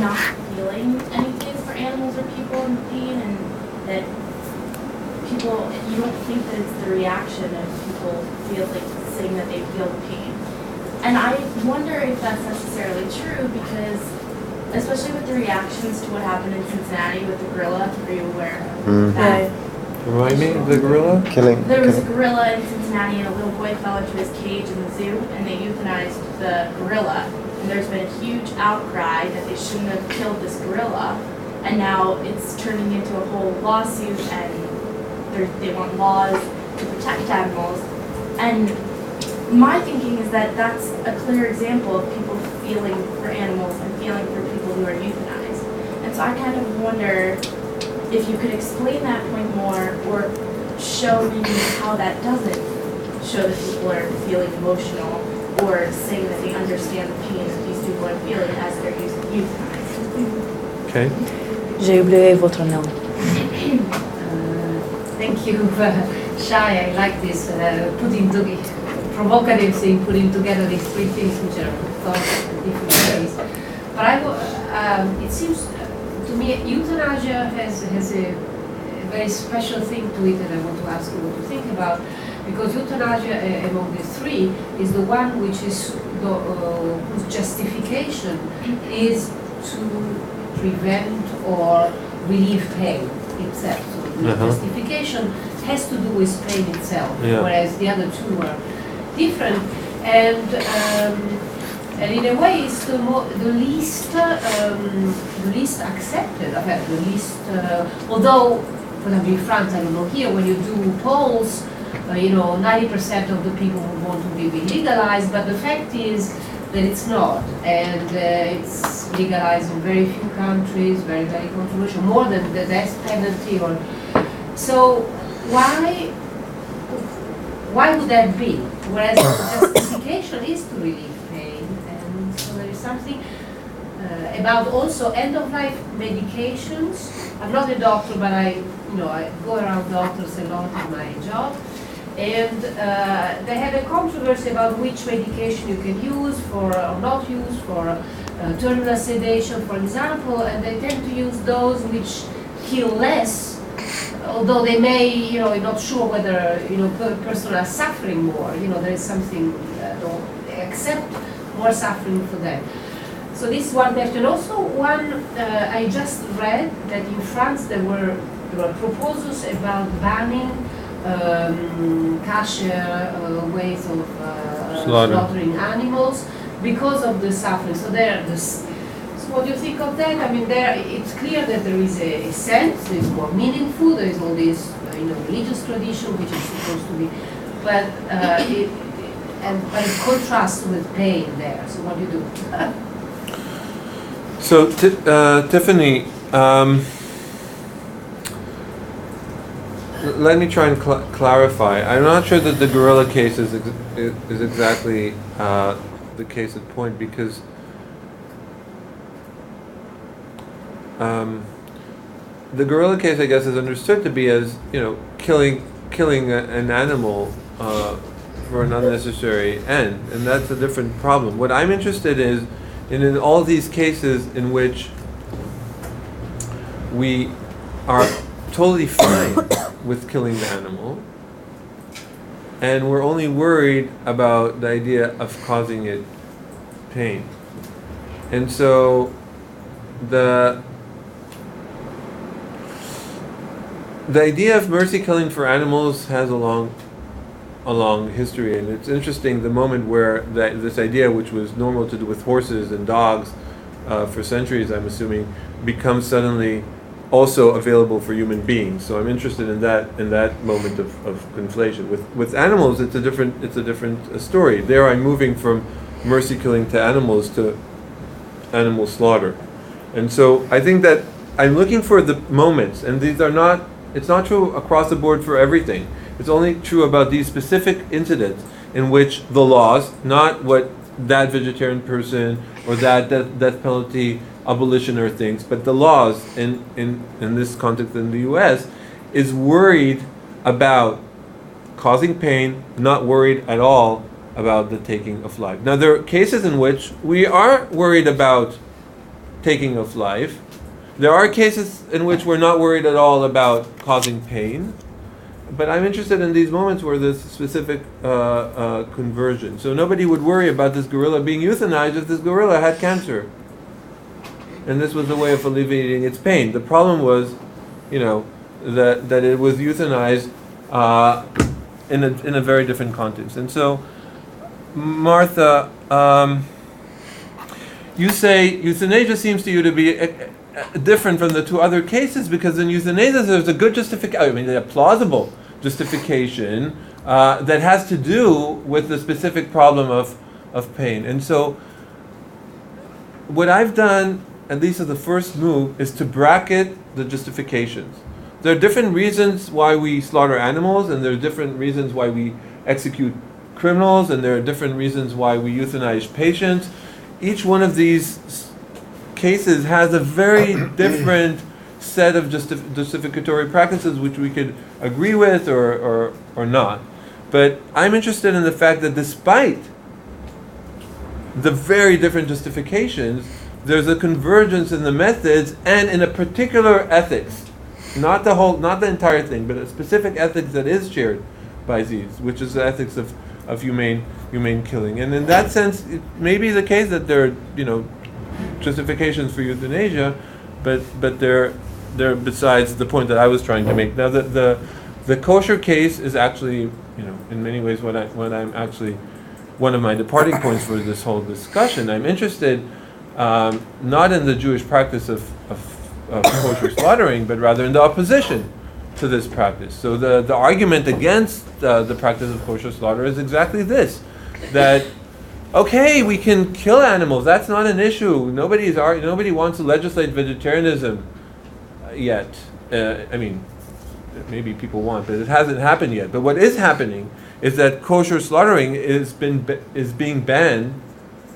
not feeling anything for animals or people in pain, and that people, you don't think that it's the reaction of people saying that they feel the pain. And I wonder if that's necessarily true, because especially with the reactions to what happened in Cincinnati with the gorilla, are you aware of that? Remind me of the gorilla? There was a gorilla in Cincinnati, and a little boy fell into his cage in the zoo, and they euthanized the gorilla. And there's been a huge outcry that they shouldn't have killed this gorilla, and now it's turning into a whole lawsuit, and they want laws to protect animals. And my thinking is that that's a clear example of people feeling for animals and feeling for people who are euthanized. And so I kind of wonder if you could explain that point more, or show me how that doesn't show that people are feeling emotional, or saying that they understand the pain that these people are feeling as they're euthanized. Okay. J'ai oublié votre nom. Thank you, Shai. I like this provocative thing, putting together these three things which are thought in different ways. But it seems to me euthanasia has a very special thing to it that I want to ask you what to think about, because euthanasia among the three is the one which is whose justification is to prevent or relieve pain itself. So the justification has to do with pain itself, whereas the other two are different. And in a way, it's the least accepted. The least, although, for example, in France, I don't know, here when you do polls, 90% of the people would want to be legalized, but the fact is that it's not, and it's legalized in very few countries, very, very controversial, more than the death penalty. So why would that be? Whereas the justification is to relieve pain, and so there is something about also end-of-life medications. I'm not a doctor, but I go around doctors a lot in my job, and they have a controversy about which medication you can use or not use for terminal sedation, for example, and they tend to use those which kill less, although they may, not sure whether, person are suffering more. There is something, they accept more suffering for them. So this is one question. Also, I just read that in France there were proposals about banning kosher ways of slaughtering animals because of the suffering. So so what do you think of that? I mean, it's clear that there is a sense, it's more meaningful. There is all this, religious tradition which is supposed to be, but it contrasts with pain there. So what do you do? So Tiffany, let me try and clarify. I'm not sure that the gorilla case is exactly the case at point, because the gorilla case, I guess, is understood to be as killing an animal for an unnecessary end, and that's a different problem. What I'm interested in all these cases in which we are totally fine with killing the animal, and we're only worried about the idea of causing it pain. And so the idea of mercy killing for animals has a long history, and it's interesting the moment where this idea, which was normal to do with horses and dogs for centuries, I'm assuming, becomes suddenly also available for human beings. So I'm interested in that moment of conflation. With animals, it's a different story. There, I'm moving from mercy killing to animals to animal slaughter, and so I think that I'm looking for the moments, and these are not. It's not true across the board for everything. It's only true about these specific incidents in which the laws, not what that vegetarian person or that death penalty abolitioner thinks, but the laws in this context in the US is worried about causing pain, not worried at all about the taking of life. Now there are cases in which we are worried about taking of life. There are cases in which we're not worried at all about causing pain, but I'm interested in these moments where there's specific conversion. So nobody would worry about this gorilla being euthanized if this gorilla had cancer, and this was a way of alleviating its pain. The problem was, that it was euthanized in a very different context. And so, Martha, you say euthanasia seems to you to be different from the two other cases, because in euthanasia there's a good justification, a plausible justification that has to do with the specific problem of pain. And so what I've done, at least as the first move, is to bracket the justifications. There are different reasons why we slaughter animals, and there are different reasons why we execute criminals, and there are different reasons why we euthanize patients. Each one of these cases has a very different set of justificatory practices which we could agree with or not. But I'm interested in the fact that despite the very different justifications, there's a convergence in the methods and in a particular ethics, not the entire thing, but a specific ethics that is shared by these, which is the ethics of humane killing. And in that sense, it may be the case that there are justifications for euthanasia, but they're besides the point that I was trying to make. Now the kosher case is actually, in many ways what I'm actually one of my departing points for this whole discussion. I'm interested not in the Jewish practice of kosher slaughtering, but rather in the opposition to this practice. So the argument against the practice of kosher slaughter is exactly this, that okay, we can kill animals, that's not an issue. Nobody wants to legislate vegetarianism yet. Maybe people want, but it hasn't happened yet. But what is happening is that kosher slaughtering is being banned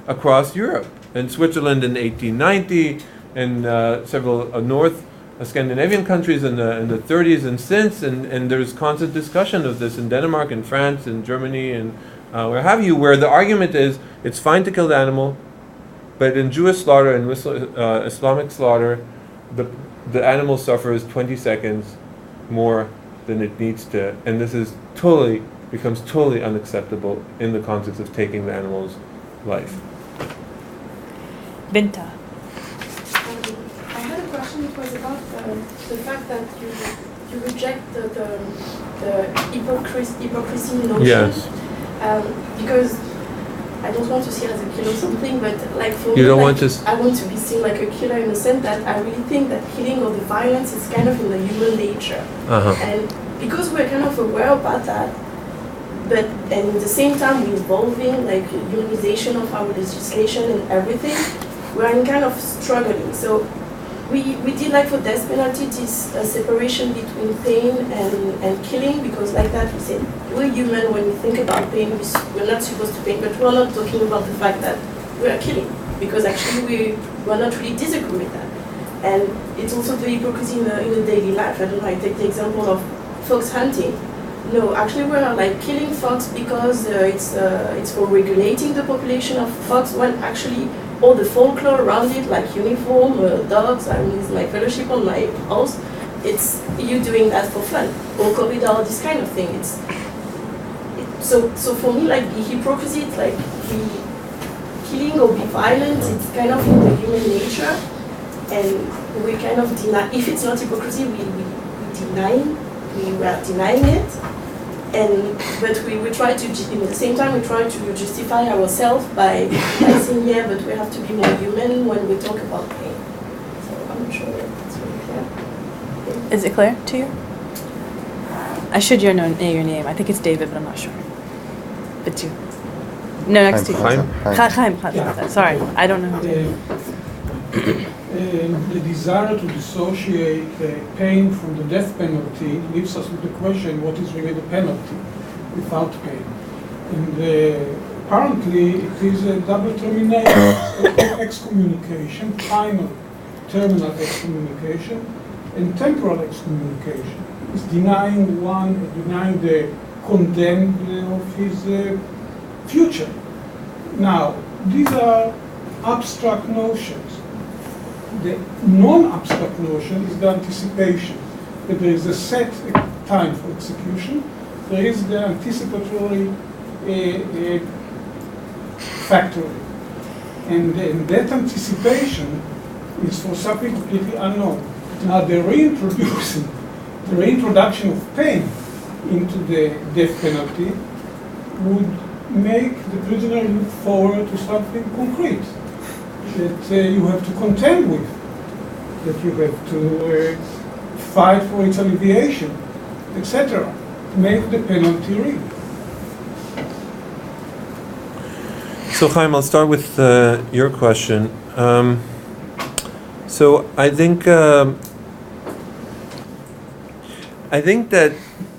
across Europe. In Switzerland in 1890, and several North Scandinavian countries in the 30s and since, and there's constant discussion of this in Denmark and France and Germany and where have you, where the argument is it's fine to kill the animal, but in Jewish slaughter and Islamic slaughter, the animal suffers 20 seconds more than it needs to, and this becomes totally unacceptable in the context of taking the animal's life. Binta. I had a question. It was about the fact that you reject the hypocrisy notion. Yes. Because I don't want to see it as a killer or something, but like for You me, don't like, want to I want to be seen like a killer in the sense that I really think that killing or the violence is kind of in the human nature. And because we're kind of aware about that, but and at the same time we're evolving like humanization of our legislation and everything, we're in kind of struggling. So we did like for death penalty this separation between pain and killing, because like that we said we're human. When we think about pain, we're not supposed to pain, but we're not talking about the fact that we are killing, because actually we're not really disagree with that. And it's also the hypocrisy in the daily life. I don't know, I take the example of fox hunting. No, actually we're like killing fox because it's for regulating the population of fox, when actually all the folklore around it, like uniform, dogs, I mean, it's my fellowship on my house, it's you doing that for fun, or corridor, this kind of thing. So for me, like the hypocrisy, it's like the killing or be violent, it's kind of in the human nature, and we kind of deny, if it's not hypocrisy, we are denying it. But we try to, in the same time, we try to justify ourselves by saying, yeah, but we have to be more human when we talk about pain. So I'm not sure it's really clear. Yeah. Is it clear to you? I should know your name. I think it's David, but I'm not sure. But you. No, next to you. Chaim. Sorry, I don't know. The desire to dissociate pain from the death penalty leaves us with the question, what is really the penalty without pain? And apparently it is a double termination, excommunication, final terminal excommunication, and temporal excommunication. It's denying the condemned of his future. Now, these are abstract notions. The non-abstract notion is the anticipation, that there is a set time for execution, there is the anticipatory factor. And that anticipation is for something completely unknown. Now the reintroduction of pain into the death penalty would make the prisoner look forward to something concrete that you have to contend with, that you have to fight for its alleviation, etc. Make the penalty real. So Chaim, I'll start with your question. So I think that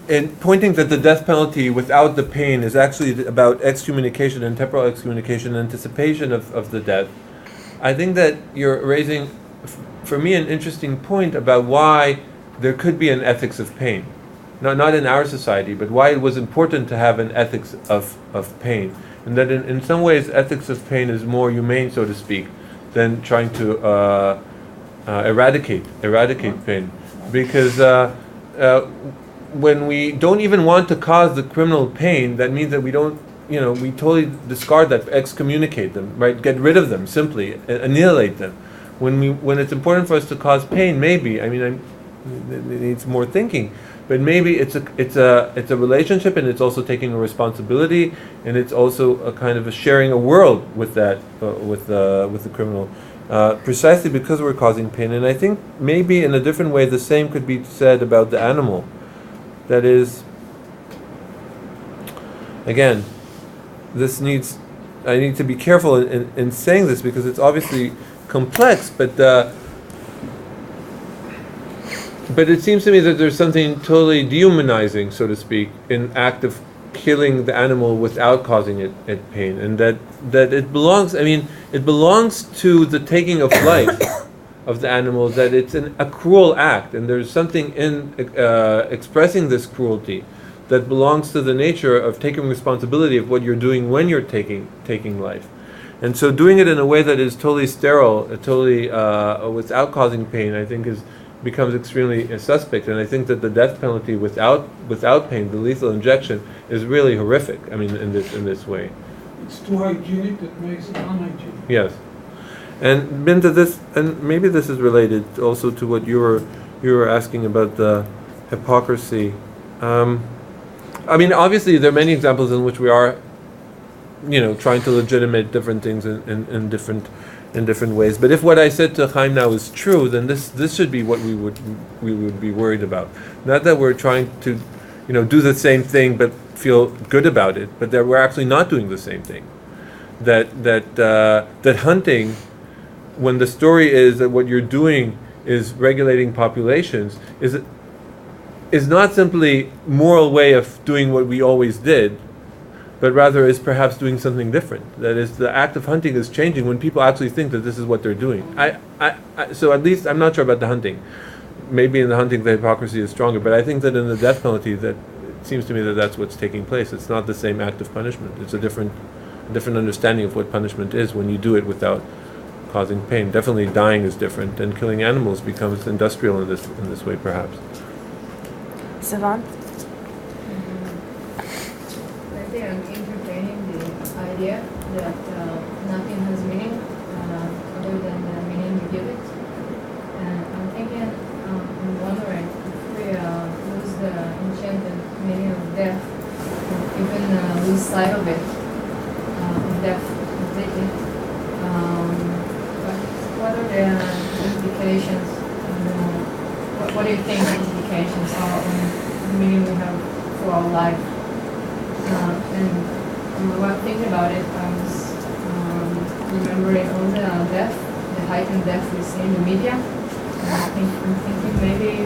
in pointing that the death penalty without the pain is actually about excommunication and temporal excommunication and anticipation of the death, I think that you're raising, for me, an interesting point about why there could be an ethics of pain. Not in our society, but why it was important to have an ethics of pain. And that in some ways, ethics of pain is more humane, so to speak, than trying to eradicate pain. Because when we don't even want to cause the criminal pain, that means that we don't, we totally discard that, excommunicate them, right? Get rid of them, simply annihilate them. When it's important for us to cause pain, maybe, it needs more thinking, but maybe it's a relationship, and it's also taking a responsibility, and it's also a kind of sharing a world with that, with the criminal, precisely because we're causing pain. And I think maybe in a different way, the same could be said about the animal. That is, again, I need to be careful in saying this, because it's obviously complex, but it seems to me that there's something totally dehumanizing, so to speak, in act of killing the animal without causing it pain, and that it belongs to the taking of life of the animal, that it's a cruel act, and there's something in expressing this cruelty that belongs to the nature of taking responsibility of what you're doing when you're taking life. And so doing it in a way that is totally sterile, totally without causing pain, I think becomes extremely suspect. And I think that the death penalty without pain, the lethal injection, is really horrific. In this way. It's too hygienic that makes it unhygienic. Yes. And Binta, and maybe this is related also to what you were asking about the hypocrisy. I mean, obviously, there are many examples in which we are, trying to legitimate different things in different ways. But if what I said to Chaim now is true, then this should be what we would be worried about. Not that we're trying to, do the same thing but feel good about it, but that we're actually not doing the same thing. That hunting, when the story is that what you're doing is regulating populations, is not simply moral way of doing what we always did, but rather is perhaps doing something different. That is, the act of hunting is changing when people actually think that this is what they're doing. So at least, I'm not sure about the hunting. Maybe in the hunting the hypocrisy is stronger, but I think that in the death penalty, that it seems to me that that's what's taking place. It's not the same act of punishment. It's a different understanding of what punishment is when you do it without causing pain. Definitely dying is different, and killing animals becomes industrial in this way, perhaps. Sivan? I think I'm entertaining the idea that nothing has meaning other than the meaning you give it. And I'm thinking, I'm wondering if we lose the enchanted meaning of death, even lose sight of it, of death completely. What are the implications? What do you think the implications are on the meaning we have for our life? And while thinking about it, I was remembering all the death, the heightened death we see in the media. And I'm thinking maybe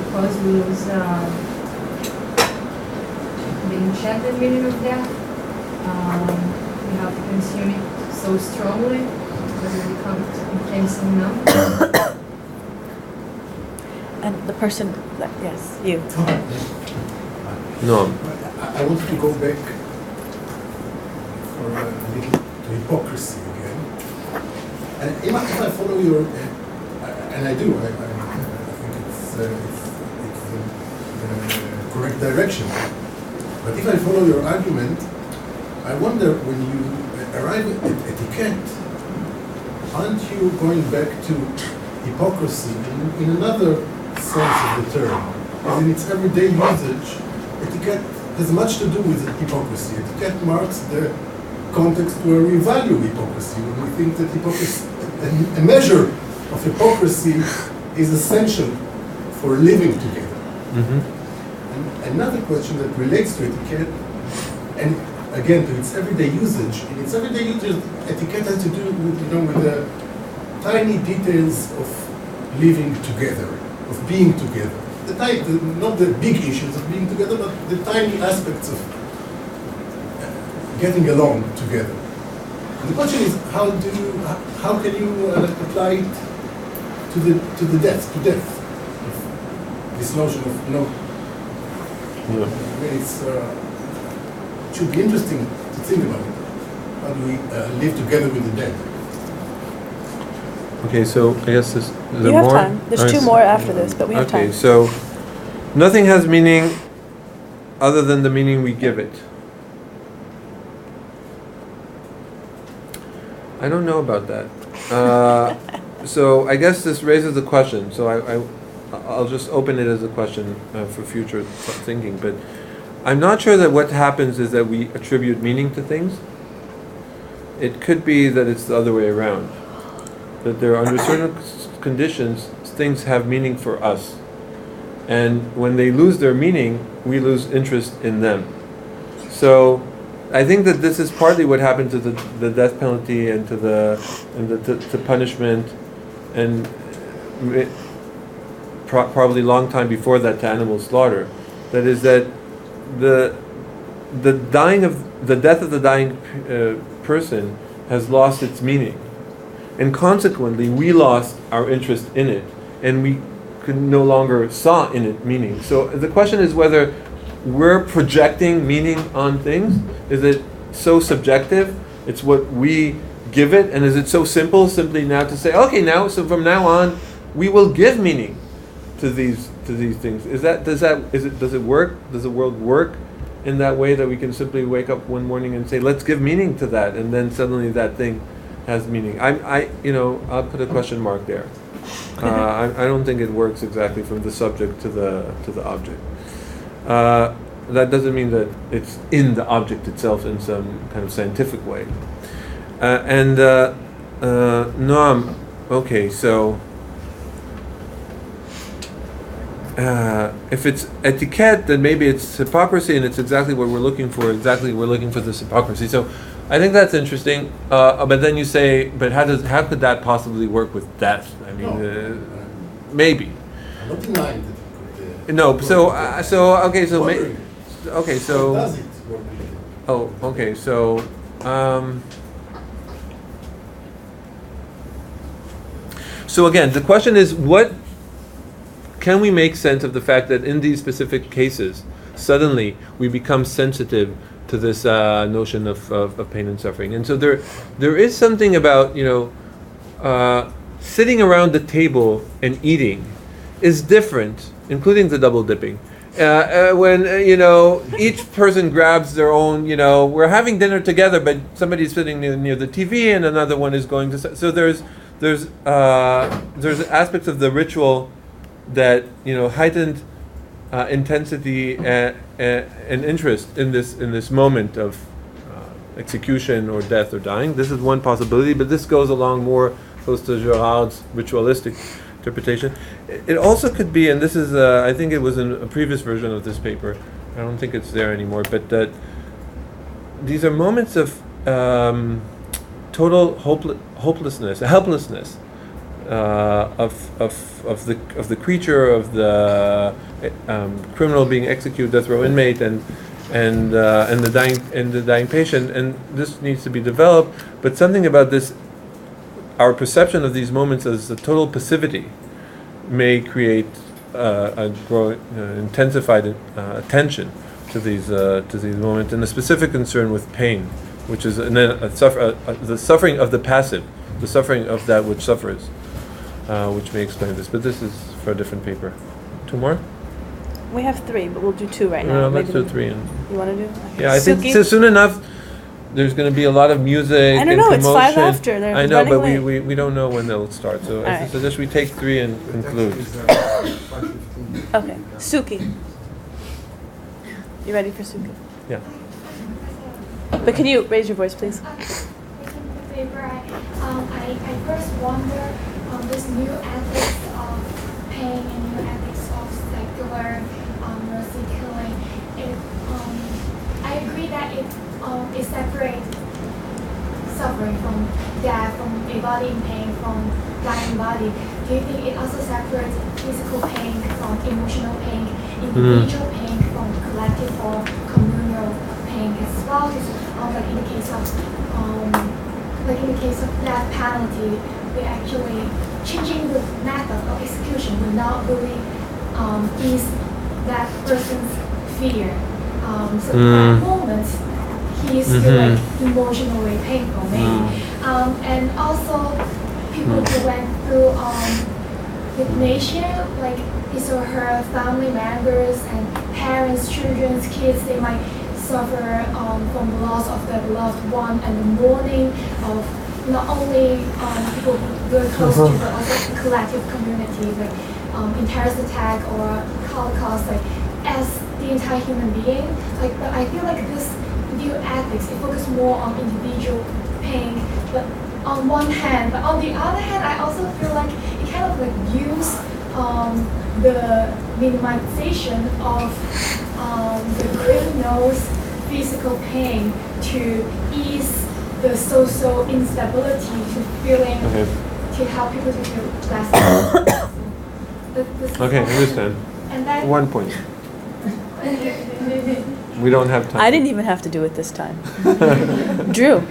because we lose the enchanted meaning of death, we have to consume it so strongly that we became so numb. And the person, yes, you. No. I want to go back for a little to hypocrisy again. And if I follow your, and I do, I think it's the correct direction. But if I follow your argument, I wonder when you arrive at etiquette, aren't you going back to hypocrisy in another sense of the term? As in its everyday usage, etiquette has much to do with hypocrisy. Etiquette marks the context where we value hypocrisy, when we think that hypocrisy, a measure of hypocrisy is essential for living together. Mm-hmm. And another question that relates to etiquette, and again to its everyday usage. In its everyday usage, etiquette has to do with the tiny details of living together, of being together. Not the big issues of being together, but the tiny aspects of getting along together. And the question is, how can you apply it to the death, this notion of I mean, it should be interesting to think about it. How do we live together with the dead? Okay, so I guess is there you have more? time. There's two more after this, but we have time. Okay, so nothing has meaning other than the meaning we give it. I don't know about that. So I guess this raises a question. So I'll just open it as a question for future thinking. But I'm not sure that what happens is that we attribute meaning to things. It could be that it's the other way around. That there are, under certain conditions, things have meaning for us. And when they lose their meaning, we lose interest in them. So I think that this is partly what happened to the death penalty and to punishment, and probably long time before that to animal slaughter. That is that the death of the dying person has lost its meaning. And consequently, we lost our interest in it, and we could no longer saw in it meaning. So the question is whether we're projecting meaning on things. Is it so subjective? It's what we give it, and is it so simple simply now to say, okay, now so from now on, we will give meaning to these things? Does it work? Does the world work in that way that we can simply wake up one morning and say, let's give meaning to that, and then suddenly that thing has meaning? I'll put a question mark there. I don't think it works exactly from the subject to the object. That doesn't mean that it's in the object itself in some kind of scientific way. Noam, okay, so if it's etiquette, then maybe it's hypocrisy, and it's exactly what we're looking for. We're looking for this hypocrisy. So I think that's interesting. But then you say, but how could that possibly work with death? I mean, maybe. I'm not denying that it could. No. So okay. So okay. So. Does it work with it? Oh. Okay. So. So again, the question is, what can we make sense of the fact that in these specific cases, suddenly we become sensitive to this notion of pain and suffering? And so there is something about, sitting around the table and eating is different, including the double dipping. When each person grabs their own, we're having dinner together, but somebody's sitting near the TV and another one is going to. So there's aspects of the ritual that heightened intensity and interest in this moment of execution or death or dying. This is one possibility, but this goes along more close to Gerard's ritualistic interpretation. It also could be, and this is I think it was in a previous version of this paper. I don't think it's there anymore, but that these are moments of total helplessness of the creature, of the criminal being executed, death row inmate, and the dying patient, and this needs to be developed. But something about this, our perception of these moments as a total passivity, may create a growing, intensified attention to these moments, and a specific concern with pain, which is the suffering of the passive, the suffering of that which suffers, which may explain this. But this is for a different paper. Two more? We have three, but we'll do two right now. No, let's do three. You want to do? Okay. Yeah, I think soon enough. There's going to be a lot of music. I don't know. It's 5 after. They're I know, but late. we don't know when they'll start. So I suggest we take three and conclude. Okay, Suki. You ready for Suki? Yeah. But can you raise your voice, please? Paper, I first wonder this new ethics of pain and new ethics of secular mercy killing. I agree that it separates suffering from death, from a body in pain, from dying body. Do you think it also separates physical pain from emotional pain, individual pain from collective or communal pain as well? Like in the case of death penalty, we actually changing the method of execution will not really ease that person's fear. So at that moment, he is still like emotionally painful, maybe. And also, people who went through euthanasia, like his or her family members and parents, children, kids, they might suffer from the loss of their beloved one and the mourning of not only people very close to, but also the collective community, like in terrorist attack or Holocaust, like as the entire human being. Like, but I feel like this new ethics, it focuses more on individual pain, but on one hand, but on the other hand, I also feel like it kind of like use the minimization of the criminal's physical pain to ease the social instability, to feeling, to help people to feel less. Okay, I understand. And then 1 point. We don't have time. I didn't even have to do it this time. Drew.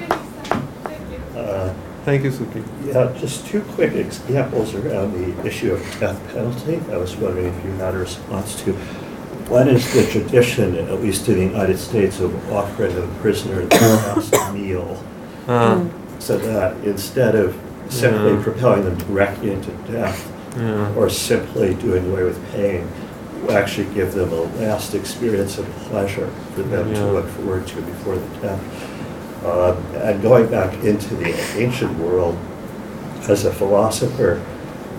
Thank you, Suki. Yeah, just two quick examples around the issue of death penalty. I was wondering if you had a response to. One is the tradition, at least in the United States, of offering the prisoner the last meal, so that instead of simply propelling them directly into death, or simply doing away with pain, you actually give them a last experience of pleasure for them to look forward to before the death. And going back into the ancient world, as a philosopher,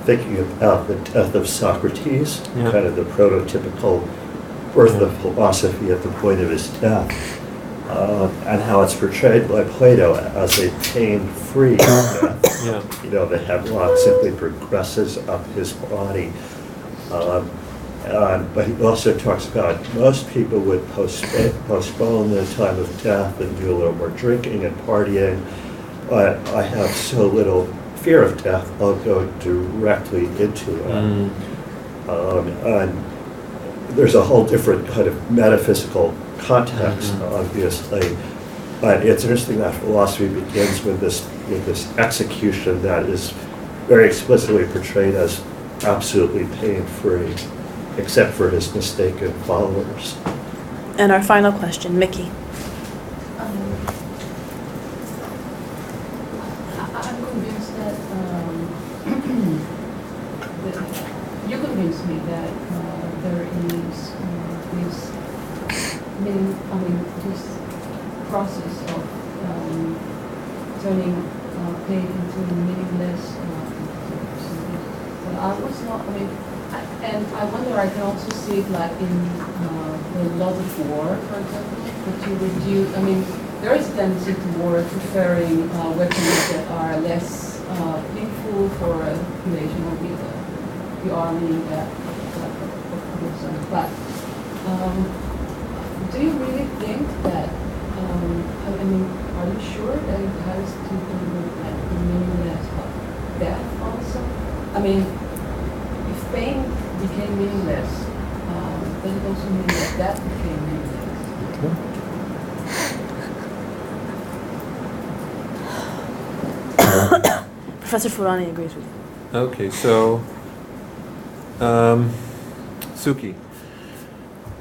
thinking about the death of Socrates, kind of the prototypical birth of philosophy at the point of his death, and how it's portrayed by Plato as a pain-free death. You know, the hemlock simply progresses up his body. But he also talks about most people would postpone the time of death and do a little more drinking and partying. But I have so little fear of death, I'll go directly into it. And there's a whole different kind of metaphysical context, obviously. But it's interesting that philosophy begins with this execution that is very explicitly portrayed as absolutely pain-free, except for his mistaken followers. And our final question, Mickey. I'm convinced that you convinced me that there is this process of turning pain into meaningless. But I was not. And I wonder, I can also see it like in the love of war, for example, that you reduce, there is a tendency toward preferring weapons that are less painful for a population or the army that but do you really think that, are you sure that it has to do with the meaningless of death also? If pain became meaningless, does it also mean that death became meaningless? Professor Furani agrees with you. Okay, so Suki.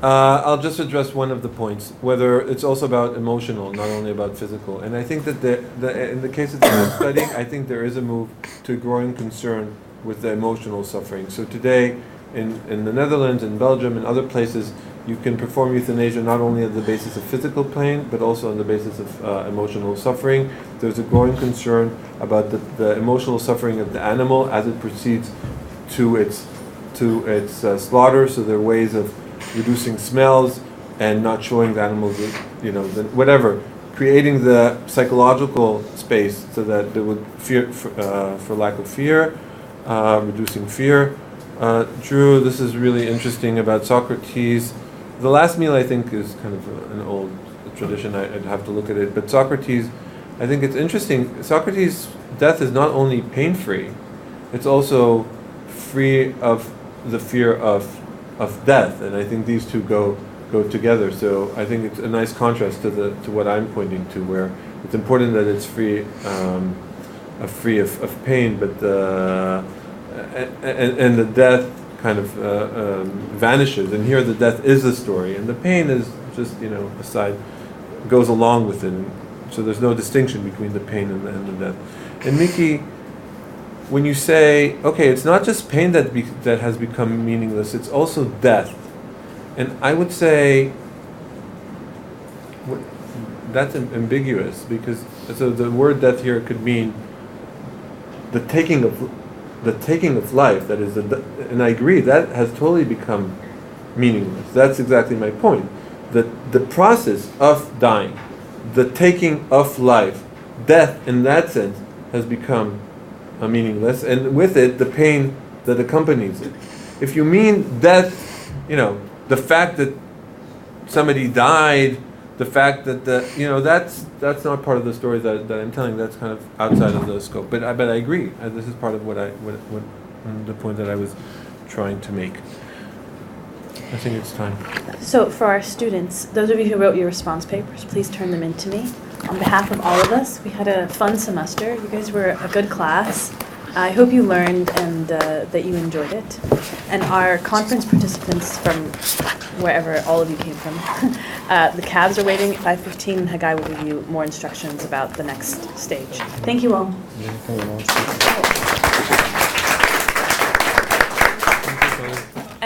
I'll just address one of the points, whether it's also about emotional, not only about physical. And I think that in the cases that I'm studying, I think there is a move to growing concern with the emotional suffering. So today, in the Netherlands, in Belgium, and other places, you can perform euthanasia not only on the basis of physical pain, but also on the basis of emotional suffering. There's a growing concern about the emotional suffering of the animal as it proceeds to its slaughter. So there are ways of reducing smells and not showing the animals, whatever, creating the psychological space so that they would fear for lack of fear, reducing fear. Drew, this is really interesting about Socrates. The last meal, I think, is kind of an old tradition. I'd have to look at it. But Socrates, I think it's interesting. Socrates' death is not only pain-free, it's also free of the fear of death. And I think these two go together. So I think it's a nice contrast to what I'm pointing to, where it's important that it's free of pain, but and the death kind of vanishes. And here the death is the story, and the pain is just aside, goes along with it. So there's no distinction between the pain and the death. And Mickey, when you say, okay, it's not just pain that has become meaningless, it's also death. And I would say that's ambiguous, because so the word death here could mean the taking of life. That is, and I agree, that has totally become meaningless. That's exactly my point. The process of dying, the taking of life, death in that sense has become meaningless, and with it the pain that accompanies it. If you mean death, the fact that somebody died, the fact that that's not part of the story that I'm telling. That's kind of outside of the scope. But I agree. This is part of what the point that I was trying to make. I think it's time. So for our students, those of you who wrote your response papers, please turn them in to me. On behalf of all of us, we had a fun semester. You guys were a good class. I hope you learned and that you enjoyed it. And our conference participants from wherever all of you came from, the cabs are waiting at 5:15, and Haggai will give you more instructions about the next stage. Thank you all. Thank you very much.